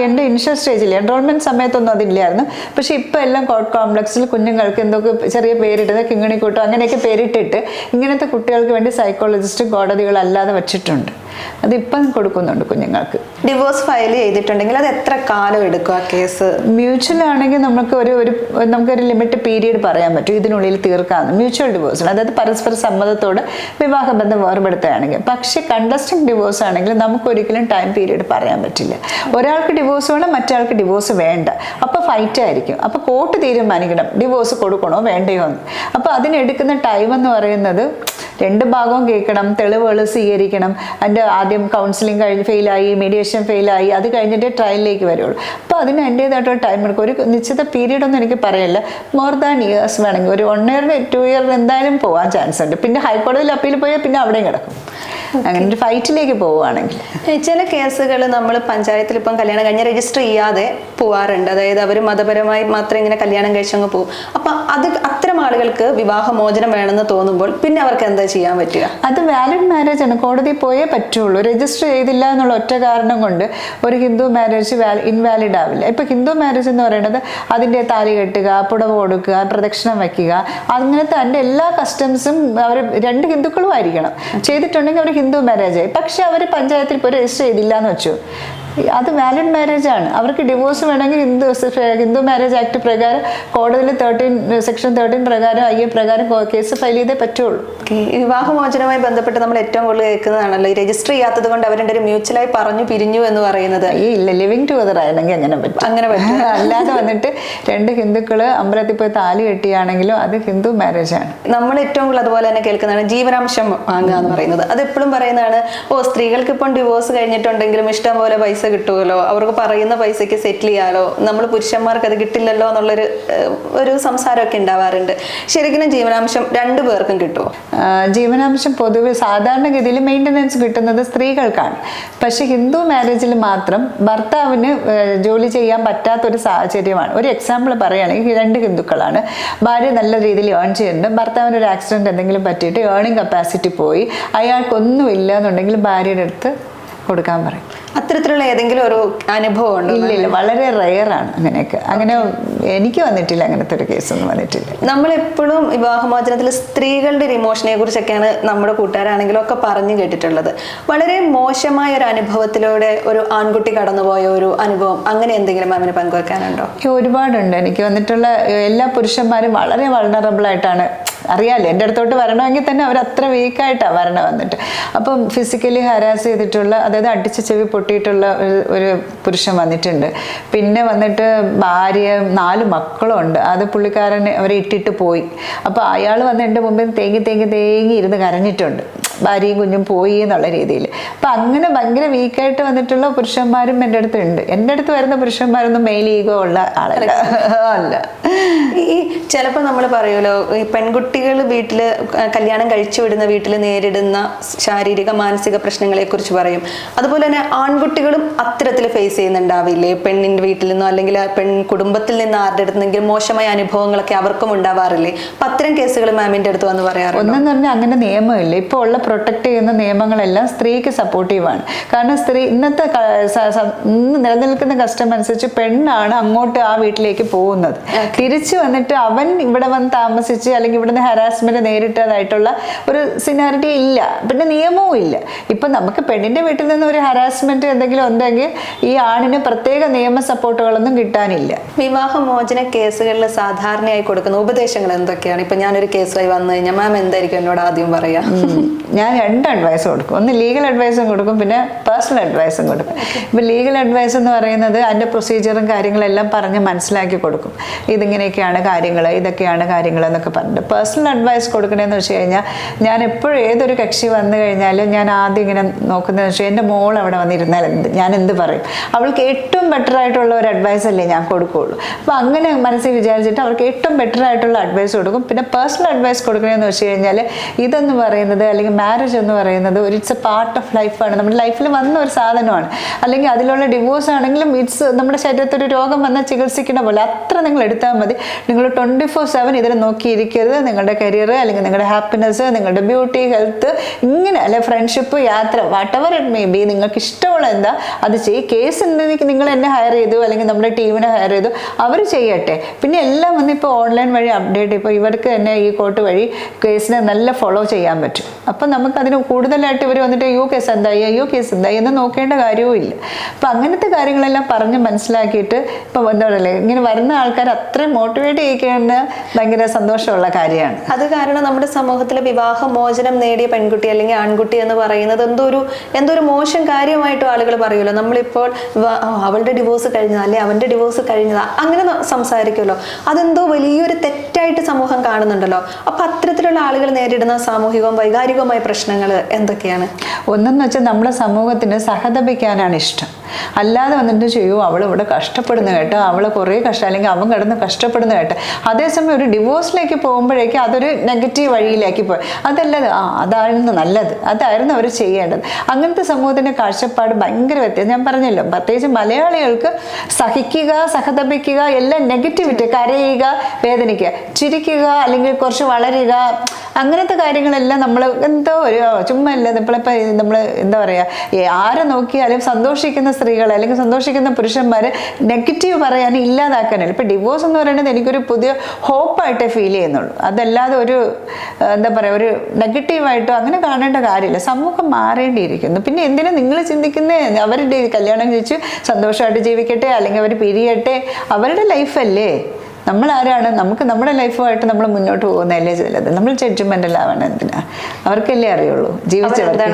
എൻ്റെ ഇനിഷ്യൽ സ്റ്റേജിൽ എൻറോൾമെൻറ്റ് സമയത്തൊന്നും അതില്ലായിരുന്നു. പക്ഷേ ഇപ്പോൾ എല്ലാം കോർട്ട് കോംപ്ലക്സിൽ കുഞ്ഞുങ്ങൾക്ക് എന്തൊക്കെ ചെറിയ പേരിട്ടത്, കിങ്ങിണിക്കൂട്ടോ അങ്ങനെയൊക്കെ പേരിട്ടിട്ട് ഇങ്ങനത്തെ കുട്ടികൾക്ക് വേണ്ടി സൈക്കോളജിസ്റ്റ് കോടതികളല്ലാതെ വെച്ചിട്ടുണ്ട്. അതിപ്പം കൊടുക്കുന്നുണ്ട് കുഞ്ഞുങ്ങൾക്ക്. ഡിവോഴ്സ് ഫയൽ ചെയ്തിട്ടുണ്ടെങ്കിൽ അത് എത്ര കാലം എടുക്കും ആ കേസ്? മ്യൂച്വൽ ആണെങ്കിൽ നമുക്കൊരു ലിമിറ്റ് പീരീഡ് പറയാൻ പറ്റും, ഇതിനുള്ളിൽ തീർക്കാമെന്ന്. മ്യൂച്വൽ ഡിവോഴ്സ് അതായത് പരസ്പര സമ്മതത്തോടെ വിവാഹബന്ധം വേർപെടുത്തുകയാണെങ്കിൽ. പക്ഷേ കണ്ടസ്റ്റിംഗ് ഡിവോഴ്സ് ആണെങ്കിൽ നമുക്കൊരിക്കലും ടൈം പീരീഡ് പറയാൻ പറ്റില്ല. ഒരാൾക്ക് ഡിവോഴ്സ് വേണം, മറ്റൊരാൾക്ക് ഡിവോഴ്സ് വേണ്ട. അപ്പോൾ ഫൈറ്റ് ആയിരിക്കും. അപ്പോൾ കോർട്ട് തീരുമാനിക്കണം ഡിവോഴ്സ് കൊടുക്കണോ വേണ്ടയോ എന്ന്. അപ്പോൾ അതിനെടുക്കുന്ന ടൈം എന്ന് പറയുന്നത് രണ്ട് ഭാഗവും കേൾക്കണം, തെളിവുകൾ സ്വീകരിക്കണം. അതിൻ്റെ ആദ്യം കൗൺസിലിംഗ് ഫെയിലായി, മീഡിയേഷൻ ഫെയിലായി, അത് കഴിഞ്ഞിട്ട് ട്രയലിലേക്ക് വരുള്ളൂ. അപ്പോൾ അതിന് അതിൻ്റേതായിട്ടുള്ള ടൈം എടുക്കും. ഒരു നിശ്ചിത പീരീഡൊന്നും എനിക്ക് പറയില്ല, മോർ ദാൻ ഇയേഴ്സ് വേണമെങ്കിൽ ഒരു 1 year 2 year എന്തായാലും പോകാൻ ചാൻസ് ഉണ്ട്. പിന്നെ ഹൈക്കോടതിയിൽ അപ്പീൽ പോയാൽ പിന്നെ അവിടെയും കിടക്കും. അങ്ങനെ ഒരു ഫൈറ്റിലേക്ക് പോവുകയാണെങ്കിൽ ചില കേസുകൾ നമ്മൾ പഞ്ചായത്തിൽ ഇപ്പം കല്യാണം കഴിഞ്ഞ് രജിസ്റ്റർ ചെയ്യാതെ പോവാറുണ്ട്. അതായത് അവർ മതപരമായി മാത്രം ഇങ്ങനെ കല്യാണം കഴിച്ചങ്ങ് പോകും. അപ്പം അത്തരം ആളുകൾക്ക് വിവാഹമോചനം വേണമെന്ന് തോന്നുമ്പോൾ പിന്നെ അവർക്ക് എന്താ ചെയ്യാൻ പറ്റുക? അത് വാലിഡ് മാരേജ് ആണ്, കോടതി പോയേ പറ്റുള്ളൂ. രജിസ്റ്റർ ചെയ്തില്ല എന്നുള്ള ഒറ്റ കാരണം കൊണ്ട് ഒരു ഹിന്ദു മാരേജ് ഇൻവാലിഡ് ആവില്ല. ഇപ്പൊ ഹിന്ദു മാരേജ് എന്ന് പറയുന്നത് അതിൻ്റെ താലി കെട്ടുക, പുടവ കൊടുക്കുക, പ്രദക്ഷിണം വയ്ക്കുക, അങ്ങനത്തെ അതിൻ്റെ എല്ലാ കസ്റ്റംസും അവർ 2 ഹിന്ദുക്കളും ആയിരിക്കണം ചെയ്തിട്ടുണ്ടെങ്കിൽ അവർ ഹിന്ദു മാരേജ് ആയി. പക്ഷെ അവർ പഞ്ചായത്തിൽ ഇപ്പോൾ രജിസ്റ്റർ ചെയ്തില്ല എന്ന് വെച്ചു, അത് വാലിഡ് മാരേജ് ആണ്. അവർക്ക് ഡിവോഴ്സ് വേണമെങ്കിൽ ഹിന്ദു മാരേജ് ആക്ട് പ്രകാരം കോടതിയിൽ സെക്ഷൻ 13 പ്രകാരം IA പ്രകാരം കേസ് ഫയൽ ചെയ്തേ പറ്റുള്ളൂ. വിവാഹമോചനവുമായി ബന്ധപ്പെട്ട് നമ്മൾ ഏറ്റവും കൂടുതൽ കേൾക്കുന്നതാണല്ലോ ഈ രജിസ്റ്റർ ചെയ്യാത്തത് കൊണ്ട് അവരുടെ ഒരു മ്യൂച്വലായി പറഞ്ഞു പിരിഞ്ഞു എന്ന് പറയുന്നത്. ഇല്ല, ലിവിങ് ടുഗദർ ആയിരുന്നെങ്കിൽ അങ്ങനെ പറ്റും. അല്ലാതെ വന്നിട്ട് 2 ഹിന്ദുക്കൾ അമ്പലത്തിൽ പോയി താലി കെട്ടിയാണെങ്കിലും അത് ഹിന്ദു മാരേജ് ആണ്. നമ്മൾ ഏറ്റവും കൂടുതൽ അതുപോലെ തന്നെ കേൾക്കുന്നതാണ് ജീവനാംശം വാങ്ങുക എന്ന് പറയുന്നത്. അത് എപ്പോഴും പറയുന്നതാണ്, സ്ത്രീകൾക്ക് ഇപ്പം ഡിവോഴ്സ് കഴിഞ്ഞിട്ടുണ്ടെങ്കിലും ഇഷ്ടം പോലെ പൈസ കിട്ടുമല്ലോ, അവർക്ക് പറയുന്ന പൈസയ്ക്ക് സെറ്റിൽ ചെയ്യാലോ, നമ്മൾ പുരുഷന്മാർക്ക് അത് കിട്ടില്ലല്ലോ എന്നുള്ളൊരു സംസാരമൊക്കെ ഉണ്ടാവാറുണ്ട്. ശരിക്കും ജീവനാംശം 2 പേർക്കും കിട്ടുമോ? ജീവനാംശം പൊതുവെ സാധാരണഗതിയിൽ മെയിൻ്റനൻസ് കിട്ടുന്നത് സ്ത്രീകൾക്കാണ്. പക്ഷെ ഹിന്ദു മാരേജിൽ മാത്രം ഭർത്താവിന് ജോലി ചെയ്യാൻ പറ്റാത്തൊരു സാഹചര്യമാണ്. ഒരു എക്സാമ്പിൾ പറയുകയാണെങ്കിൽ 2 ഹിന്ദുക്കളാണ്, ഭാര്യ നല്ല രീതിയിൽ ഏൺ ചെയ്യുന്നുണ്ട്, ഭർത്താവിന് ഒരു ആക്സിഡൻറ്റ് എന്തെങ്കിലും പറ്റിയിട്ട് ഏർണിംഗ് കപ്പാസിറ്റി പോയി, അയാൾക്കൊന്നുമില്ല എന്നുണ്ടെങ്കിൽ ഭാര്യയുടെ അടുത്ത് കൊടുക്കാൻ പറയും. അത്തരത്തിലുള്ള ഏതെങ്കിലും ഒരു അനുഭവം ഉണ്ടോ? ഇല്ല, വളരെ റെയറാണ് അങ്ങനെയൊക്കെ. അങ്ങനെ എനിക്ക് വന്നിട്ടില്ല, അങ്ങനത്തെ ഒരു കേസൊന്നും വന്നിട്ടില്ല. നമ്മളെപ്പോഴും വിവാഹമോചനത്തിൽ സ്ത്രീകളുടെ ഒരു ഇമോഷനെ കുറിച്ചൊക്കെയാണ് നമ്മുടെ കൂട്ടുകാരാണെങ്കിലും ഒക്കെ പറഞ്ഞു കേട്ടിട്ടുള്ളത്. വളരെ മോശമായ ഒരു അനുഭവത്തിലൂടെ ഒരു ആൺകുട്ടി കടന്നുപോയ ഒരു അനുഭവം അങ്ങനെ എന്തെങ്കിലും മാമിന് പങ്കുവെക്കാനുണ്ടോ? ഒരുപാടുണ്ട്. എനിക്ക് വന്നിട്ടുള്ള എല്ലാ പുരുഷന്മാരും വളരെ വൾണറബിൾ ആയിട്ടാണ്. അറിയാലോ, എൻ്റെ അടുത്തോട്ട് വരണമെങ്കിൽ തന്നെ അവർ അത്ര വീക്കായിട്ടാണ് വരണം വന്നിട്ട്. അപ്പം ഫിസിക്കലി ഹരാസ് ചെയ്തിട്ടുള്ള, അതായത് അടിച്ച് ചെവി പൊട്ടിയിട്ടുള്ള ഒരു പുരുഷൻ വന്നിട്ടുണ്ട്. പിന്നെ വന്നിട്ട് ഭാര്യ 4 മക്കളും ഉണ്ട്. അത് പുള്ളിക്കാരൻ അവരെ ഇട്ടിട്ട് പോയി. അപ്പോൾ അയാൾ വന്ന് എൻ്റെ മുമ്പിൽ തേങ്ങി ഇരുന്ന് കരഞ്ഞിട്ടുണ്ട്, ഭാര്യയും കുഞ്ഞും പോയി എന്നുള്ള രീതിയിൽ. അപ്പം അങ്ങനെ ഭയങ്കര വീക്കായിട്ട് വന്നിട്ടുള്ള പുരുഷന്മാരും എൻ്റെ അടുത്തുണ്ട്. എൻ്റെ അടുത്ത് വരുന്ന പുരുഷന്മാരൊന്നും മെയിൽ ഈഗോ ഉള്ള ആളല്ല അല്ല. ഈ ചിലപ്പോൾ നമ്മൾ പറയുമല്ലോ, ഈ പെൺകുട്ടികൾ വീട്ടിൽ കല്യാണം കഴിച്ചു വിടുന്ന വീട്ടിൽ നേരിടുന്ന ശാരീരിക മാനസിക പ്രശ്നങ്ങളെ കുറിച്ച് പറയും. അതുപോലെ തന്നെ ആൺകുട്ടികളും അത്തരത്തിൽ ഫേസ് ചെയ്യുന്നുണ്ടാവില്ലേ? പെണ്ണിന്റെ വീട്ടിൽ നിന്നോ അല്ലെങ്കിൽ പെൺ കുടുംബത്തിൽ നിന്ന് ആരുടെ അടുത്തെങ്കിലും മോശമായ അനുഭവങ്ങളൊക്കെ അവർക്കും ഉണ്ടാവാറില്ലേ? അപ്പൊ അത്തരം കേസുകൾ മാമിന്റെ അടുത്ത് വന്ന് പറയാറുണ്ട്? ഒന്നെന്ന് പറഞ്ഞാൽ അങ്ങനെ നിയമമില്ല. ഇപ്പോൾ ഉള്ള പ്രൊട്ടക്ട് ചെയ്യുന്ന നിയമങ്ങളെല്ലാം സ്ത്രീക്ക് സപ്പോർട്ടീവാണ്. കാരണം സ്ത്രീ ഇന്നത്തെ ഇന്ന് നിലനിൽക്കുന്ന കസ്റ്റം അനുസരിച്ച് പെണ്ണാണ് അങ്ങോട്ട് ആ വീട്ടിലേക്ക് പോകുന്നത്. തിരിച്ചു വന്നിട്ട് അവൻ ഇവിടെ വന്ന് താമസിച്ച് അല്ലെങ്കിൽ ഇവിടുന്ന് ഹരാസ്മെന്റ് നേരിട്ടതായിട്ടുള്ള ഒരു സിനാരിറ്റി ഇല്ല. പിന്നെ നിയമവും ഇല്ല. ഇപ്പൊ നമുക്ക് പെണ്ണിന്റെ വീട്ടിൽ നിന്ന് ഒരു ഹരാസ്മെന്റ് എന്തെങ്കിലും ഉണ്ടെങ്കിൽ ഈ ആണിന് പ്രത്യേക നിയമ സപ്പോർട്ടുകളൊന്നും കിട്ടാനില്ല. വിവാഹമോചന കേസുകളിൽ സാധാരണയായി കൊടുക്കുന്ന ഉപദേശങ്ങൾ എന്തൊക്കെയാണ്? ഇപ്പൊ ഞാനൊരു കേസുമായി വന്നു കഴിഞ്ഞാൽ മാം എന്തായിരിക്കും എന്നോട് ആദ്യം പറയാ? ഞാൻ 2 അഡ്വൈസ് കൊടുക്കും. ഒന്ന് ലീഗൽ അഡ്വൈസും കൊടുക്കും, പിന്നെ പേഴ്സണൽ അഡ്വൈസും കൊടുക്കും. ഇപ്പം ലീഗൽ അഡ്വൈസ് എന്ന് പറയുന്നത് അതിൻ്റെ പ്രൊസീജിയറും കാര്യങ്ങളെല്ലാം പറഞ്ഞ് മനസ്സിലാക്കി കൊടുക്കും. ഇതിങ്ങനെയൊക്കെയാണ് കാര്യങ്ങൾ, ഇതൊക്കെയാണ് കാര്യങ്ങൾ എന്നൊക്കെ പറഞ്ഞിട്ട്. പേഴ്സണൽ അഡ്വൈസ് കൊടുക്കണമെന്ന് വെച്ച് കഴിഞ്ഞാൽ ഞാൻ എപ്പോഴും ഏതൊരു കക്ഷി വന്നു കഴിഞ്ഞാലും ഞാൻ ആദ്യം ഇങ്ങനെ നോക്കുന്നതെന്ന് വെച്ചാൽ എൻ്റെ മോൾ അവിടെ വന്നിരുന്നാൽ ഞാൻ എന്ത് പറയും, അവൾക്ക് ഏറ്റവും ബെറ്റർ ആയിട്ടുള്ള ഒരു അഡ്വൈസ് അല്ലേ ഞാൻ കൊടുക്കുകയുള്ളൂ. അപ്പോൾ അങ്ങനെ മനസ്സിൽ വിചാരിച്ചിട്ട് അവർക്ക് ഏറ്റവും ബെറ്റർ ആയിട്ടുള്ള അഡ്വൈസ് കൊടുക്കും. പിന്നെ പേഴ്സണൽ അഡ്വൈസ് കൊടുക്കണമെന്ന് വെച്ച് കഴിഞ്ഞാൽ ഇതെന്ന് പറയുന്നത്, അല്ലെങ്കിൽ മാരേജ് എന്ന് പറയുന്നത് ഇറ്റ്സ് എ പാർട്ട് ഓഫ് ലൈഫാണ്. നമ്മുടെ ലൈഫിൽ വന്ന ഒരു സാധനമാണ്. അല്ലെങ്കിൽ അതിലുള്ള ഡിവോഴ്സ് ആണെങ്കിലും ഇറ്റ്സ് നമ്മുടെ ശരീരത്തിൽ ഒരു രോഗം വന്നാൽ ചികിത്സിക്കുന്ന പോലെ അത്ര നിങ്ങൾ എടുത്താൽ മതി. നിങ്ങൾ 24/7 ഇതിനെ നോക്കിയിരിക്കരുത്. നിങ്ങളുടെ കരിയർ അല്ലെങ്കിൽ നിങ്ങളുടെ ഹാപ്പിനെസ്, നിങ്ങളുടെ ബ്യൂട്ടി, ഹെൽത്ത്, ഇങ്ങനെ അല്ലെ ഫ്രണ്ട്ഷിപ്പ്, യാത്ര, what ever it may be, നിങ്ങൾക്ക് ഇഷ്ടമുള്ള എന്താ അത് ചെയ്യും. കേസ് ഉണ്ടെങ്കിൽ നിങ്ങൾ എന്നെ ഹയർ ചെയ്തു അല്ലെങ്കിൽ നമ്മുടെ ടീമിനെ ഹയർ ചെയ്തു, അവർ ചെയ്യട്ടെ. പിന്നെ എല്ലാം വന്ന് ഇപ്പോൾ ഓൺലൈൻ വഴി അപ്ഡേറ്റ്, ഇപ്പോൾ ഇവർക്ക് തന്നെ ഈ കോർട്ട് വഴി കേസിനെ നല്ല ഫോളോ ചെയ്യാൻ പറ്റും. അപ്പം നമുക്കതിന് കൂടുതലായിട്ട് ഇവർ വന്നിട്ട് കേസ് എന്തായി എന്ന് നോക്കേണ്ട കാര്യവും ഇല്ല. അപ്പം അങ്ങനത്തെ കാര്യങ്ങളെല്ലാം പറഞ്ഞ് മനസ്സിലാക്കിയിട്ട് ഇപ്പം എന്താ പറയുക, ഇങ്ങനെ വരുന്ന ആൾക്കാർ അത്രയും മോട്ടിവേറ്റ് ചെയ്യിക്കുന്ന ഭയങ്കര സന്തോഷമുള്ള കാര്യമാണ്. അത് കാരണം നമ്മുടെ സമൂഹത്തിൽ വിവാഹമോചനം നേടിയ പെൺകുട്ടി അല്ലെങ്കിൽ ആൺകുട്ടി എന്ന് പറയുന്നത് എന്തോ ഒരു മോശം കാര്യമായിട്ടും ആളുകൾ പറയുമല്ലോ. നമ്മളിപ്പോൾ അവളുടെ ഡിവോഴ്സ് കഴിഞ്ഞതാ അല്ലെ അവന്റെ ഡിവോഴ്സ് കഴിഞ്ഞതാ അങ്ങനെ സംസാരിക്കുമല്ലോ. അതെന്തോ വലിയൊരു തെറ്റായിട്ട് സമൂഹം കാണുന്നുണ്ടല്ലോ. അപ്പൊ അത്തരത്തിലുള്ള ആളുകൾ നേരിടുന്ന സാമൂഹികവും വൈകാരികവുമായ പ്രശ്നങ്ങൾ എന്തൊക്കെയാണ്? ഒന്നെന്ന് വെച്ചാൽ നമ്മുടെ സമൂഹത്തിന് സഹതപിക്കാനാണ് ഇഷ്ടം. അല്ലാതെ വന്നിട്ട് ചെയ്യൂ അവൾ ഇവിടെ കഷ്ടപ്പെടുന്നു കേട്ടോ, അവൾ കുറേ കഷ്ടം, അല്ലെങ്കിൽ അവൻ കിടന്ന് കഷ്ടപ്പെടുന്നു കേട്ടോ. അതേസമയം ഒരു ഡിവോഴ്സിലേക്ക് പോകുമ്പോഴേക്കും അതൊരു നെഗറ്റീവ് വഴിയിലേക്ക് പോയി. അതല്ലത് അതായിരുന്നു നല്ലത്, അതായിരുന്നു അവർ ചെയ്യേണ്ടത്. അങ്ങനത്തെ സമൂഹത്തിൻ്റെ കാഴ്ചപ്പാട് ഭയങ്കര വ്യത്യാസം. ഞാൻ പറഞ്ഞല്ലോ, പ്രത്യേകിച്ച് മലയാളികൾക്ക് സഹിക്കുക, സഹതപിക്കുക, എല്ലാം നെഗറ്റിവിറ്റി, കരയുക, വേദനിക്കുക, ചിരിക്കുക, അല്ലെങ്കിൽ കുറച്ച് വളരുക, അങ്ങനത്തെ കാര്യങ്ങളെല്ലാം നമ്മൾ എന്തോ ഒരു ചുമ്മാ അല്ല. നമ്മളിപ്പോൾ നമ്മൾ എന്താ പറയുക, ആരെ നോക്കിയാലും സന്തോഷിക്കുന്ന സ്ത്രീകൾ അല്ലെങ്കിൽ സന്തോഷിക്കുന്ന പുരുഷന്മാർ നെഗറ്റീവ് പറയാനും ഇല്ലാതാക്കാനല്ല. ഇപ്പം ഡിവോഴ്സ് എന്ന് പറയുന്നത് എനിക്കൊരു പുതിയ ഹോപ്പായിട്ടേ ഫീൽ ചെയ്യുന്നുള്ളൂ. അതല്ലാതെ ഒരു എന്താ പറയുക, ഒരു നെഗറ്റീവായിട്ടോ അങ്ങനെ കാണേണ്ട കാര്യമില്ല. സമൂഹം മാറേണ്ടിയിരിക്കുന്നു. പിന്നെ എന്തിനാ നിങ്ങൾ ചിന്തിക്കുന്നത്, അവരുടെ കല്യാണം കഴിച്ച് സന്തോഷമായിട്ട് ജീവിക്കട്ടെ, അല്ലെങ്കിൽ അവർ പിരിയട്ടെ, അവരുടെ ലൈഫല്ലേ. നമ്മൾ ആരാണ്? നമുക്ക് നമ്മുടെ ലൈഫുമായിട്ട് നമ്മൾ മുന്നോട്ട് പോകുന്നതല്ലേ ചിലത്. നമ്മൾ ജഡ്ജ്മെന്റൽ ആവണം എന്തിനാ? അവർക്കല്ലേ അറിയുള്ളൂ ജീവിച്ചവർക്ക്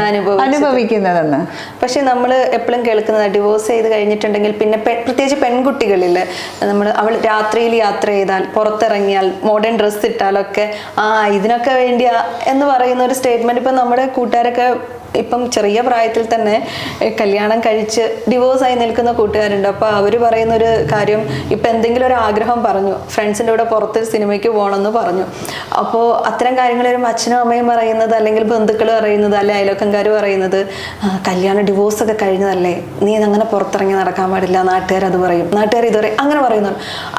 അനുഭവിക്കുന്നതെന്ന്. പക്ഷെ നമ്മൾ എപ്പോഴും കേൾക്കുന്നത് ഡിവോഴ്സ് ചെയ്ത് കഴിഞ്ഞിട്ടുണ്ടെങ്കിൽ പിന്നെ പ്രത്യേകിച്ച് പെൺകുട്ടികളിൽ അവൾ രാത്രിയിൽ യാത്ര ചെയ്താൽ, പുറത്തിറങ്ങിയാൽ, മോഡേൺ ഡ്രസ്സ് ഇട്ടാലൊക്കെ ഇതിനൊക്കെ വേണ്ടിയാ എന്ന് പറയുന്ന ഒരു സ്റ്റേറ്റ്മെന്റ് ഇപ്പം നമ്മുടെ കൂട്ടുകാരൊക്കെ ഇപ്പം ചെറിയ പ്രായത്തിൽ തന്നെ കല്യാണം കഴിച്ച് ഡിവോഴ്സായി നിൽക്കുന്ന കൂട്ടുകാരുണ്ട്. അപ്പോൾ അവർ പറയുന്നൊരു കാര്യം, ഇപ്പം എന്തെങ്കിലും ഒരു ആഗ്രഹം പറഞ്ഞു, ഫ്രണ്ട്സിൻ്റെ കൂടെ പുറത്ത് സിനിമയ്ക്ക് പോകണമെന്ന് പറഞ്ഞു. അപ്പോൾ അത്തരം കാര്യങ്ങൾ വരുമ്പോൾ അച്ഛനും അമ്മയും പറയുന്നത്, അല്ലെങ്കിൽ ബന്ധുക്കൾ പറയുന്നത്, അല്ലെങ്കിൽ അയൽവക്കംകാർ പറയുന്നത്, കല്യാണം ഡിവോഴ്സൊക്കെ കഴിഞ്ഞതല്ലേ, നീ അങ്ങനെ പുറത്തിറങ്ങി നടക്കാൻ പാടില്ല, നാട്ടുകാർ അത് പറയും, നാട്ടുകാർ ഇത് പറയും, അങ്ങനെ പറയുന്നു.